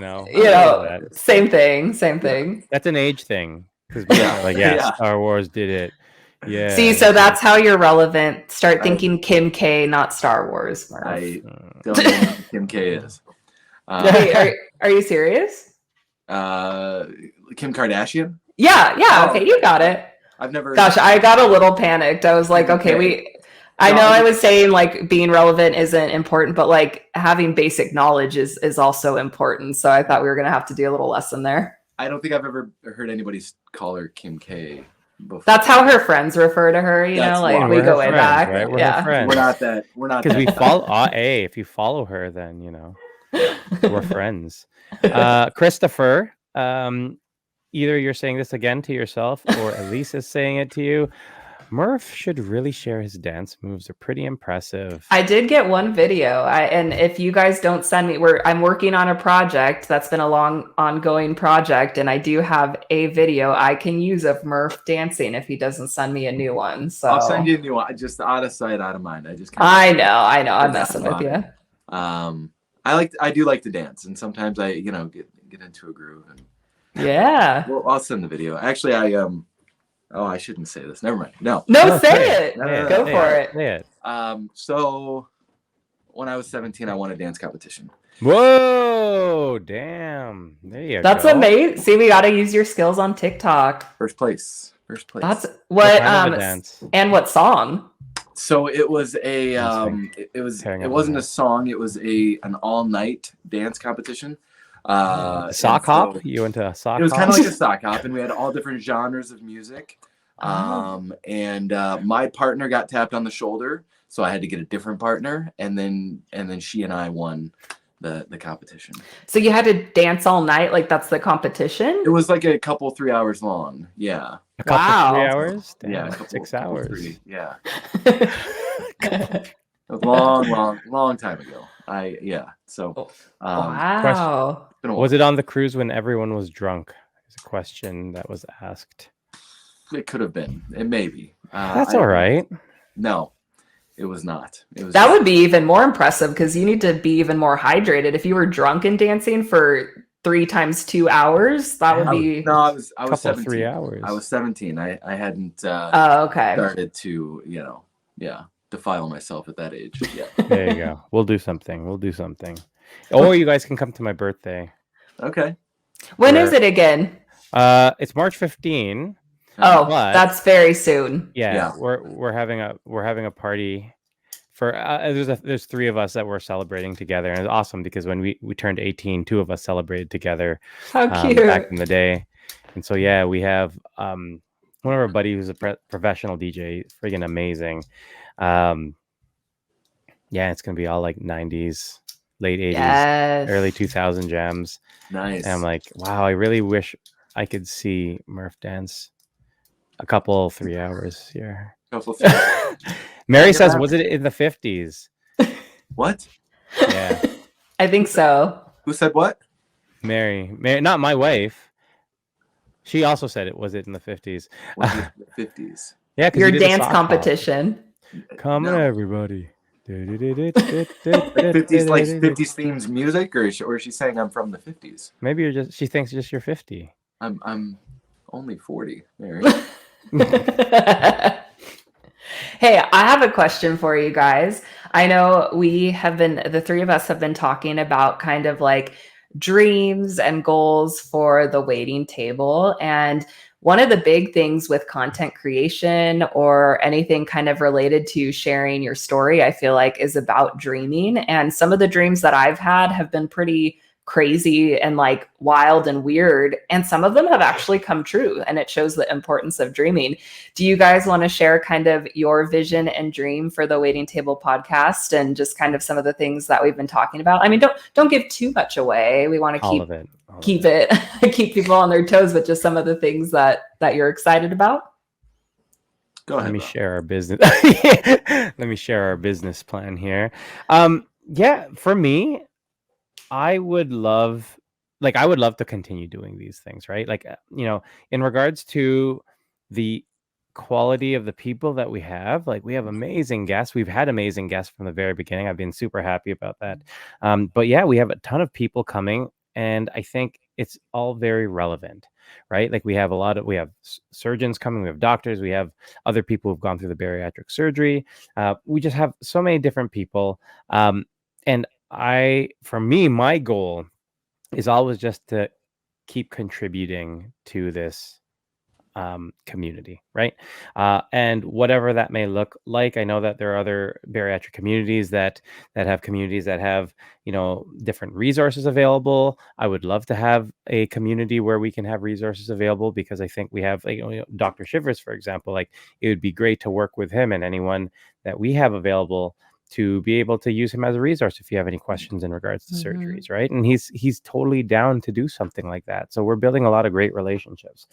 Same thing. That's an age thing. Because Star Wars did it. Yeah. See, so that's how you're relevant. Start thinking Kim K, not Star Wars. Murph. I don't know who Kim K is. Wait, are you serious? Kim Kardashian? Yeah. Okay, you got it. I've never. Gosh, I got a little panicked. I was like, okay, I know I was saying like being relevant isn't important, but like having basic knowledge is also important. So I thought we were gonna have to do a little lesson there. I don't think I've ever heard anybody call her Kim K. That's how her friends refer to her, you know, like why. we We're go her way friends, back. right? We're her Yeah. friends. We're not Because we that. follow. Hey, if you follow her, then we're friends. Christopher, either you're saying this again to yourself, or Elise is saying it to you. Murph should really share his dance moves. They're pretty impressive. I did get one video. And if you guys don't send me, I'm working on a project that's been a long ongoing project, and I do have a video I can use of Murph dancing if he doesn't send me a new one. So I'll send you a new one. Just out of sight, out of mind. I know. I'm forgot messing with about you. it. I do like to dance, and sometimes I get into a groove. And Yeah. well, I'll send the video. Actually, oh, I shouldn't say this. Never mind. No, Say it. Go for it. Say it. So when I was 17, I won a dance competition. Whoa, damn. There you go. That's amazing. See, we got to use your skills on TikTok. First place. That's what kind of a dance? And what song? So it was it wasn't a song, it was an all-night dance competition. Sock hop? You went to a sock hop? It was kind of like a sock hop, and we had all different genres of music. And my partner got tapped on the shoulder, so I had to get a different partner, and then she and I won the competition. So you had to dance all night, like that's the competition? It was like a couple 3 hours long. Yeah. A couple 3 Wow. hours? Damn, Yeah, 6 hours. 3, yeah. It was long time ago. So wow. Was it on the cruise when everyone was drunk? Is a question that was asked. It could have been. It may be. That's all right. No, it was not. That would be even more impressive because you need to be even more hydrated. If you were drunk and dancing for 3 times 2 hours, that would be. No, I was 17. 3 hours. I was 17. I hadn't okay. started to defile myself at that age. Yeah. There you go. We'll do something. Or you guys can come to my birthday. Okay. When is it again? It's March 15. Oh, that's very soon. Yeah. We're having a party for there's 3 of us that we're celebrating together, and it's awesome because when we turned 18, 2 of us celebrated together. How cute. Back in the day. And so we have one of our buddies who's a professional DJ, friggin' amazing. It's gonna be all like 90s, late 80s, early 2000 jams. Nice. And I'm like, wow, I really wish I could see Murph dance a couple 3 hours here. Mary says, was it in the 50s? What? Yeah. I think so. Who said what? Mary, not my wife. She also said it. Was it in the 50s? Was it the 50s? Yeah, your dance competition. Come on, everybody. 50s, like 50s themes music, or is she saying I'm from the 50s? Maybe she thinks just you're 50. I'm only 40, Mary. Hey, I have a question for you guys. I know the 3 of us have been talking about kind of like dreams and goals for the waiting table. And one of the big things with content creation or anything kind of related to sharing your story, I feel like is about dreaming. And some of the dreams that I've had have been pretty crazy and like wild and weird. And some of them have actually come true. And it shows the importance of dreaming. Do you guys want to share kind of your vision and dream for the Waiting Table podcast and just kind of some of the things that we've been talking about? I mean, don't give too much away. We want to keep people on their toes, but just some of the things that you're excited about. Go ahead. Let me share our business. Let me share our business plan here. For me, I would love to continue doing these things, right? Like, in regards to the quality of the people that we have, like we have amazing guests. We've had amazing guests from the very beginning. I've been super happy about that. But we have a ton of people coming, and I think it's all very relevant, right? Like we have surgeons coming, we have doctors, we have other people who've gone through the bariatric surgery. We just have so many different people. And for me, my goal is always just to keep contributing to this community, right? And whatever that may look like, I know that there are other bariatric communities that have communities that have, different resources available. I would love to have a community where we can have resources available, because I think we have, like, Dr. Shivers, for example. Like, it would be great to work with him and anyone that we have available to be able to use him as a resource if you have any questions in regards to surgeries, right? And he's totally down to do something like that. So we're building a lot of great relationships.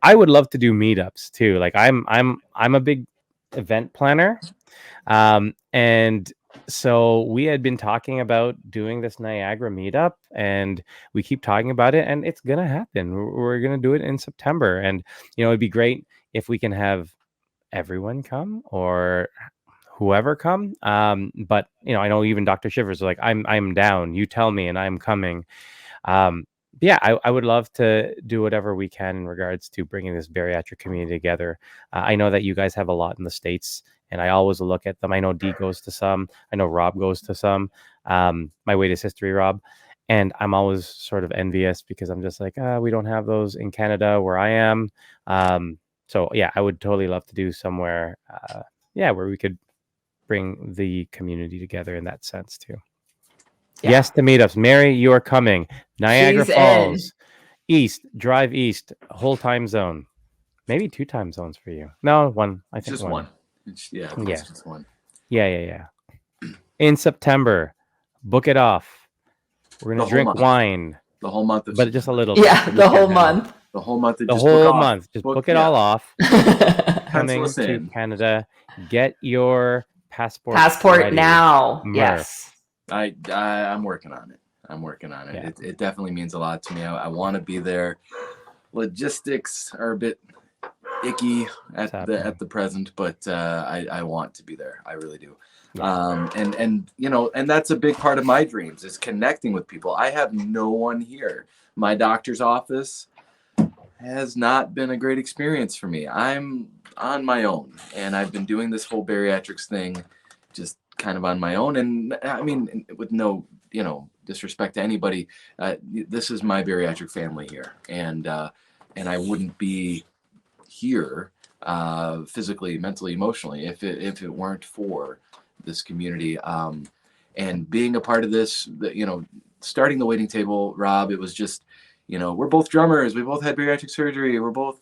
I would love to do meetups too. Like, I'm a big event planner, and so we had been talking about doing this Niagara meetup, and we keep talking about it, and it's gonna happen. We're gonna do it in September, and it'd be great if we can have everyone come, or whoever come. But I know even Dr. Shivers are like, I'm down. You tell me, and I'm coming. But yeah, I would love to do whatever we can in regards to bringing this bariatric community together. I know that you guys have a lot in the States, and I always look at them. I know Dee goes to some. I know Rob goes to some. My weight is history, Rob. And I'm always sort of envious, because I'm just like, we don't have those in Canada where I am. So yeah, I would totally love to do somewhere, where we could bring the community together in that sense too. Yeah. Yes to meetups. Mary, you are coming. Niagara Falls, east, drive east, whole time zone. Maybe 2 time zones for you. No, one. I think just one. It's just one. Yeah. In September, book it off. We're gonna drink wine. The whole month of but just a little. Yeah, the whole month. The whole month. The whole month. Just book it all off. Coming to Canada. Get your passport ready. Now. Yes. I'm working on it. Yeah. It definitely means a lot to me. I want to be there. Logistics are a bit icky at the present, but I want to be there. I really do. Yeah. And that's a big part of my dreams, is connecting with people. I have no one here. My doctor's office has not been a great experience for me. I'm on my own, and I've been doing this whole bariatrics thing just kind of on my own. And I mean, with no, disrespect to anybody, this is my bariatric family here. And I wouldn't be here physically, mentally, emotionally, if it weren't for this community. And being a part of this, starting the waiting table, Rob, it was just, we're both drummers. We both had bariatric surgery. We're both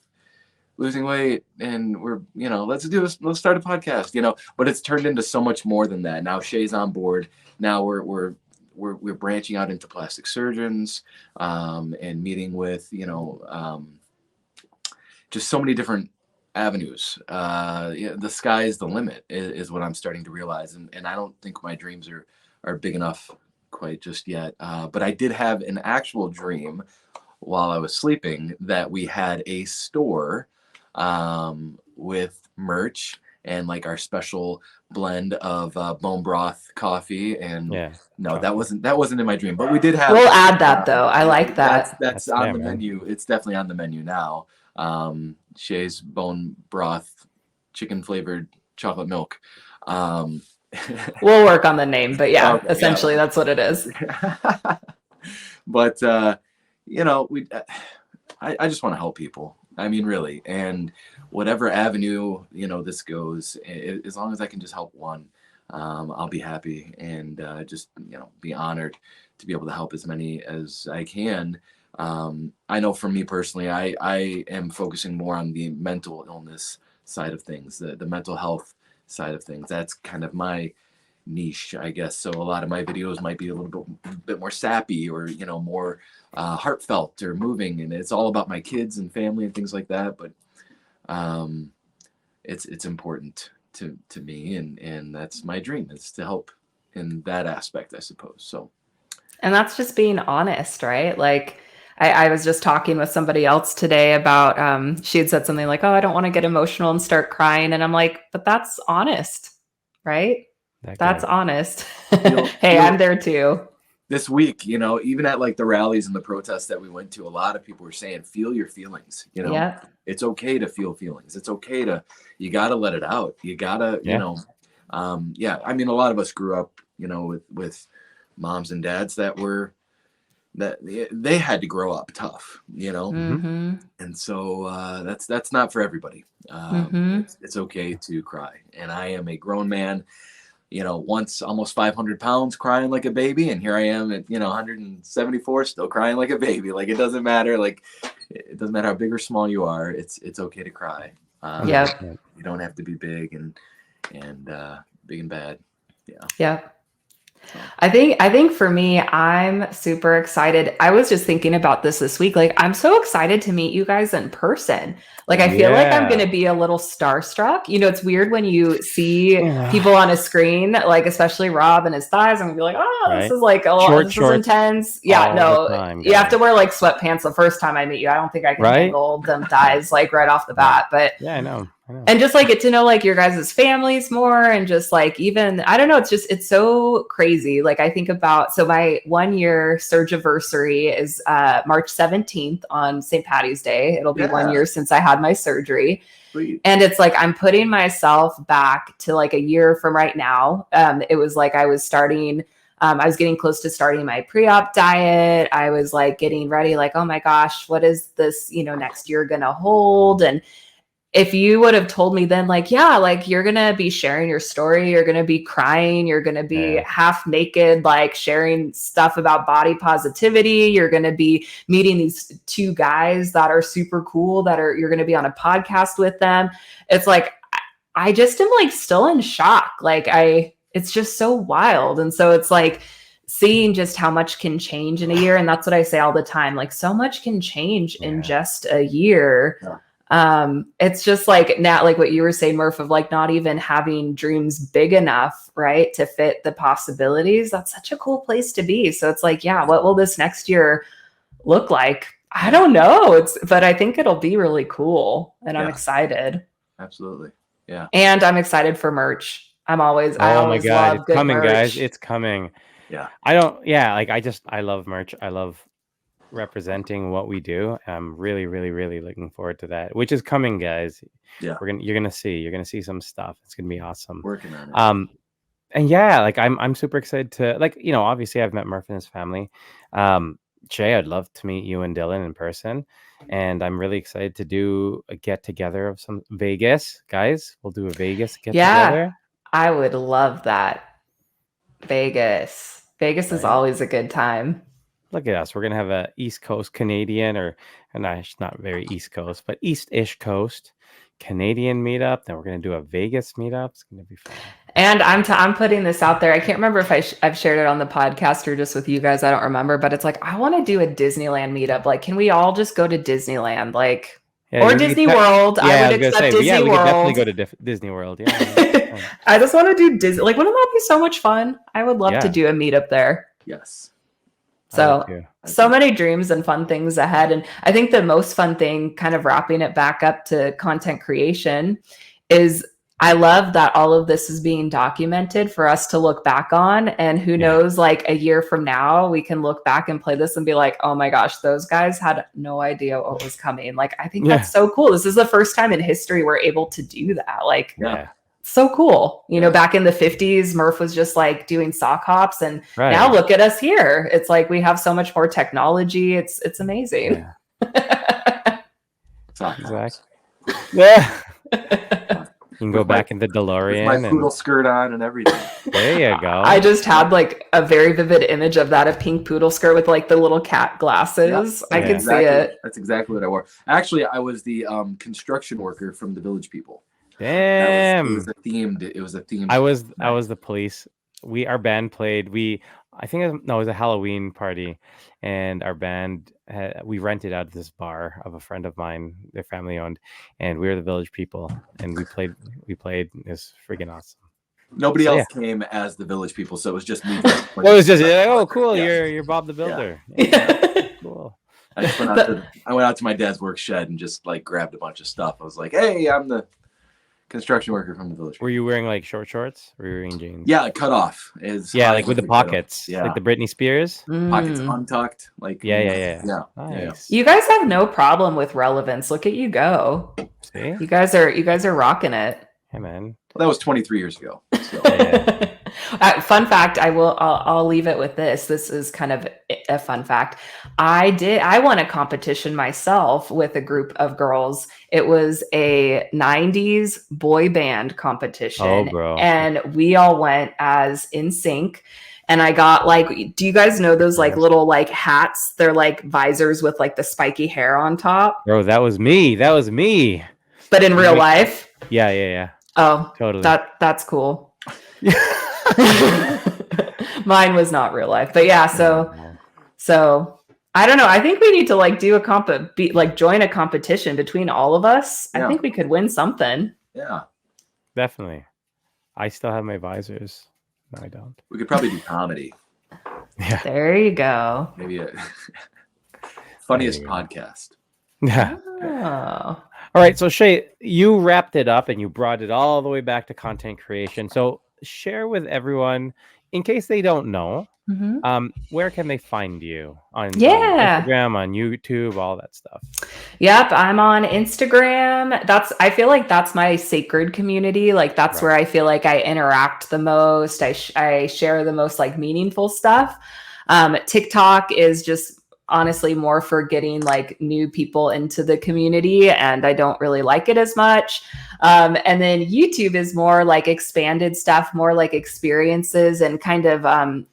losing weight, and we're, let's start a podcast, but it's turned into so much more than that. Now Shea'S on board. Now we're branching out into plastic surgeons, and meeting with, just so many different avenues. The sky is the limit is what I'm starting to realize. And I don't think my dreams are big enough quite just yet. But I did have an actual dream while I was sleeping that we had a store with merch and like our special blend of bone broth coffee. And that wasn't in my dream, but we did have. We'll add that though. I like that. That's on the menu. It's definitely on the menu now. Shea'S bone broth, chicken flavored chocolate milk. We'll work on the name, but essentially that's what it is. But I just want to help people. I mean, really, and whatever avenue this goes, as long as I can just help one, I'll be happy, and just be honored to be able to help as many as I can. I know for me personally, I am focusing more on the mental illness side of things, the mental health side of things. That's kind of my niche, I guess. So a lot of my videos might be a little bit more sappy, or more heartfelt or moving, and it's all about my kids and family and things like that. But it's important to me, and that's my dream, is to help in that aspect, I suppose. So, and that's just being honest, right? Like, I was just talking with somebody else today about, she had said something like, oh, I don't want to get emotional and start crying. And I'm like, but that's honest, right? That's honest. Hey, I'm there too. This week, even at like the rallies and the protests that we went to, a lot of people were saying, feel your feelings, It's okay to feel feelings. It's okay you got to let it out. You got to, I mean, a lot of us grew up, with moms and dads that were, that they had to grow up tough, Mm-hmm. and so that's not for everybody. Mm-hmm. It's okay to cry, and I am a grown man, once almost 500 pounds, crying like a baby, and here I am at 174, still crying like a baby. Like, it doesn't matter. Like, it doesn't matter how big or small you are. It's okay to cry. Yeah. You don't have to be big and big and bad. Yeah. Yeah. I think for me, I'm super excited. I was just thinking about this week. Like, I'm so excited to meet you guys in person. Like, I feel like I'm going to be a little starstruck. It's weird when you see people on a screen, like especially Rob and his thighs, and be like, oh, this is like a little, this is intense. Yeah, no, you have to wear like sweatpants the first time I meet you. I don't think I can handle them thighs like right off the bat. But yeah, I know. And just like get to know like your guys' families more, and just like, even, I don't know, it's so crazy. Like, I think about, so my 1 year surgiversary is March 17th on St. Patty's Day. It'll be 1 year since I had my surgery. Sweet. And it's like, I'm putting myself back to like a year from right now. It was like, I was getting close to starting my pre-op diet. I was like getting ready, like, oh my gosh, what is this, next year gonna hold? And if you would have told me then, like, yeah, like, you're going to be sharing your story, you're going to be crying, you're going to be half naked, like sharing stuff about body positivity, you're going to be meeting these two guys that are super cool, you're going to be on a podcast with them. It's like, I just am like still in shock. Like, it's just so wild. And so it's like seeing just how much can change in a year. And that's what I say all the time. Like, so much can change in just a year. Yeah. It's just like now, like what you were saying, Murph, of like not even having dreams big enough, right, to fit the possibilities. That's such a cool place to be. So it's like, yeah, what will this next year look like? I don't know. But I think it'll be really cool, and I'm excited. Absolutely. Yeah. And I'm excited for merch. I always my God, love it's good coming, merch. guys. It's coming. Yeah. I love merch. I love representing what we do. I'm really, really, really looking forward to that, which is coming, guys. Yeah. You're gonna see some stuff. It's gonna be awesome. Working on it. And yeah, like I'm super excited to, like, obviously I've met Murph and his family. Jay, I'd love to meet you and Dylan in person, and I'm really excited to do a get together of some Vegas guys. We'll do a Vegas get together. I would love that. Vegas is always a good time. Look at us. We're going to have a East Coast Canadian, not very East Coast, but East-ish Coast Canadian meetup. Then we're going to do a Vegas meetup. It's going to be fun. And I'm putting this out there. I can't remember if I've shared it on the podcast or just with you guys. I don't remember, but it's like, I want to do a Disneyland meetup. Like, can we all just go to Disneyland? Like, or Disney World. I would accept Disney World. We could definitely go to Disney World. Yeah. I just want to do Disney. Like, wouldn't that be so much fun? I would love to do a meetup there. Yes. So many dreams and fun things ahead. And I think the most fun thing, kind of wrapping it back up to content creation, is I love that all of this is being documented for us to look back on. And who knows, like a year from now, we can look back and play this and be like, oh my gosh, those guys had no idea what was coming. Like, I think that's so cool. This is the first time in history we're able to do that. Like, so cool. Back in the 50s, Murph was just like doing sock hops, and now look at us here. It's like we have so much more technology. It's amazing. Yeah. Exactly. Yeah. You can go back in the DeLorean. With my poodle skirt on and everything. There you go. I just had like a very vivid image of that, a pink poodle skirt with like the little cat glasses. I could see it. That's exactly what I wore. Actually, I was the construction worker from the Village People. Damn. It was a themed. I was the police. Our band played. It was a Halloween party, and our band we rented out this bar of a friend of mine, their family owned, and we were the Village People, and we played. It was freaking awesome. Nobody else came as the Village People, so it was just me. Well, it was just oh cool, you're Bob the Builder. Yeah. Cool. I went out to my dad's work shed and just like grabbed a bunch of stuff. I was like, hey, I'm the construction worker from the Village. Were you wearing like short shorts? Or were you wearing jeans? Yeah, cut off. Like with the pockets. Yeah. Like the Britney Spears. Pockets untucked. Like Yeah. Nice. You guys have no problem with relevance. Look at you go. See? You guys are rocking it. Hey man. Well, that was 23 years ago. So. And Fun fact, I'll leave it with this. This is kind of a fun fact. I won a competition myself with a group of girls. It was a 90s boy band competition. Oh, bro. And we all went as In Sync. And I got like, do you guys know those like little like hats? They're like visors with like the spiky hair on top. Bro, that was me. But in real life? Yeah. Oh, Totally. That's cool. Mine was not real life, but yeah. So I don't know. I think we need to like do a join a competition between all of us. Yeah. I think we could win something. Yeah, definitely. I still have my visors. No, I don't. We could probably do comedy. Yeah. There you go. Maybe a funniest podcast. Yeah. Oh. All right. So Shay, you wrapped it up and you brought it all the way back to content creation. So share with everyone, in case they don't know, where can they find you on Instagram, on YouTube, all that stuff? Yep, I'm on Instagram. I feel like that's my sacred community. Like that's where I feel like I interact the most. I share the most like meaningful stuff. TikTok is just honestly more for getting like new people into the community, and I don't really like it as much. And then YouTube is more like expanded stuff, more like experiences and kind of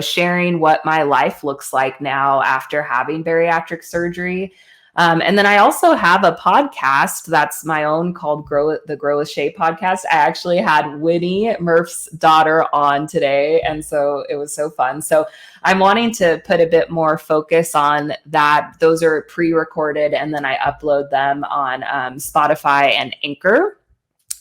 sharing what my life looks like now after having bariatric surgery. And then I also have a podcast that's my own called the Grow with Shay podcast. I actually had Winnie, Murph's daughter, on today. And so it was so fun. So I'm wanting to put a bit more focus on that. Those are pre-recorded and then I upload them on Spotify and Anchor.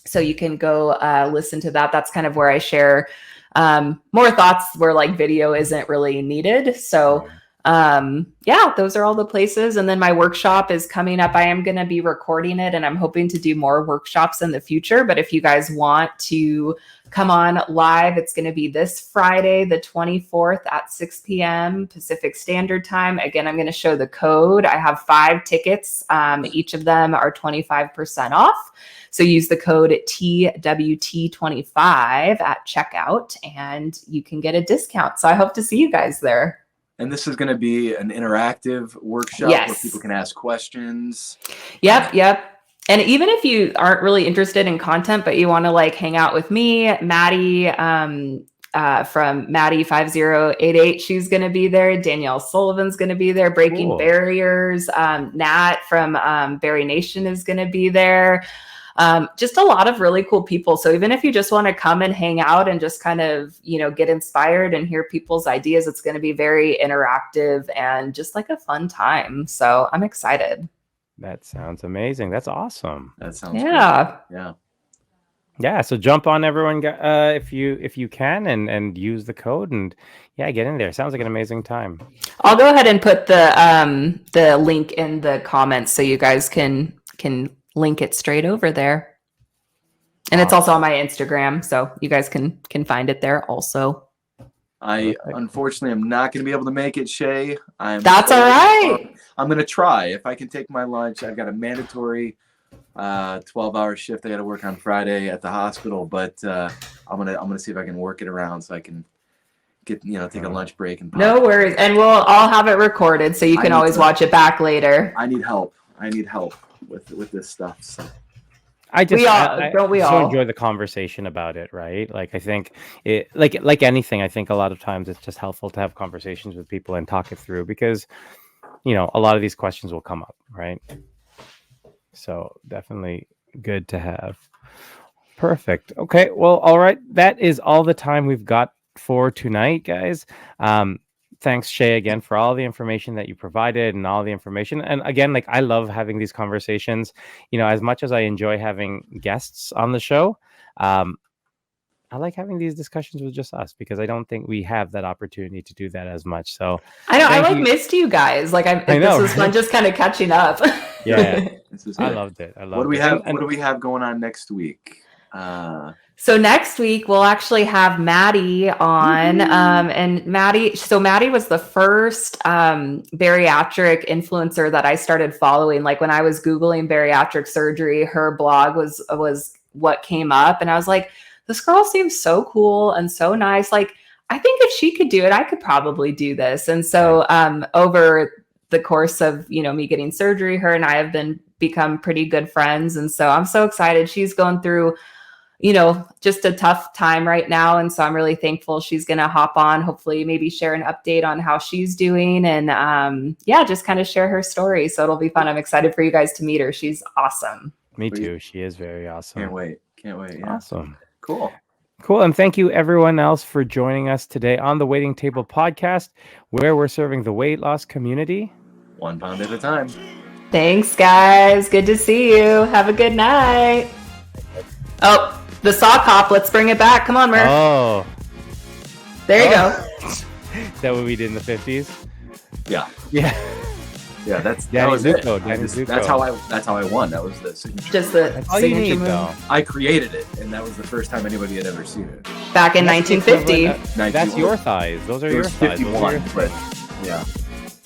So you can go listen to that. That's kind of where I share more thoughts where like video isn't really needed. So those are all the places. And then my workshop is coming up. I am going to be recording it and I'm hoping to do more workshops in the future. But if you guys want to come on live, it's going to be this Friday, the 24th at 6 p.m. Pacific Standard Time. Again, I'm going to show the code. I have 5 tickets. Each of them are 25% off. So use the code TWT25 at checkout and you can get a discount. So I hope to see you guys there. And this is going to be an interactive workshop where people can ask questions. Yep. And even if you aren't really interested in content, but you want to like hang out with me, Maddie from Maddie5088, she's going to be there. Danielle Sullivan's going to be there. Breaking Barriers. Nat from Barry Nation is going to be there. Just a lot of really cool people. So even if you just want to come and hang out and just kind of, get inspired and hear people's ideas, it's going to be very interactive and just like a fun time. So I'm excited. That sounds amazing. That's awesome. That sounds great. Yeah. So jump on, everyone, if you can, and use the code and get in there. Sounds like an amazing time. I'll go ahead and put the link in the comments so you guys can link it straight over there. And it's also on my Instagram, so you guys can find it there also. I unfortunately am not going to be able to make it, Shay. That's all right. I'm going to try. If I can take my lunch, I've got a mandatory 12-hour shift I got to work on Friday at the hospital, but I'm gonna see if I can work it around so I can get take a lunch break and no worries. And I'll have it recorded so you can always watch it back later. I need help with this stuff. So. I so enjoy the conversation about it, right? Like I think it, like anything, I think a lot of times it's just helpful to have conversations with people and talk it through because, a lot of these questions will come up, right? So definitely good to have. Perfect. Okay. Well, all right. That is all the time we've got for tonight, guys. Thanks, Shay, again, for all the information that you provided and all the information. And again, I love having these conversations, as much as I enjoy having guests on the show. I like having these discussions with just us because I don't think we have that opportunity to do that as much. So I know I missed you guys. I know, this was fun just kind of catching up. Yeah. I loved it. What do we have? What do we have going on next week? So next week we'll actually have Maddie on, and Maddie was the first bariatric influencer that I started following. Like when I was Googling bariatric surgery, her blog was what came up, and I was like, this girl seems so cool and so nice. Like, I think if she could do it, I could probably do this. And so over the course of, me getting surgery, her and I have become pretty good friends. And so I'm so excited. She's going through, just a tough time right now. And so I'm really thankful she's going to hop on, hopefully maybe share an update on how she's doing and just kind of share her story. So it'll be fun. I'm excited for you guys to meet her. She's awesome. Me too. She is very awesome. Can't wait. Yeah. Awesome. Cool. And thank you everyone else for joining us today on the Waiting Table podcast, where we're serving the weight loss community 1 pound at a time. Thanks, guys. Good to see you. Have a good night. Oh, the sock hop. Let's bring it back. Come on, Murph. Oh. There you go. Is that what we did in the 50s? Yeah. Yeah. Yeah, that Danny was Zuko, it. Danny Zuko. That's how I won. That was the signature. Just the That's all you signature need, move. though. I created it, and that was the first time anybody had ever seen it. Back in That's the 1950. equivalent- That's your thighs. Those are It your was thighs. Those are 51, your but thighs. yeah.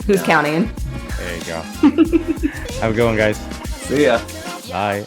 Who's counting? There you go. Have a good one, guys. See ya. Bye.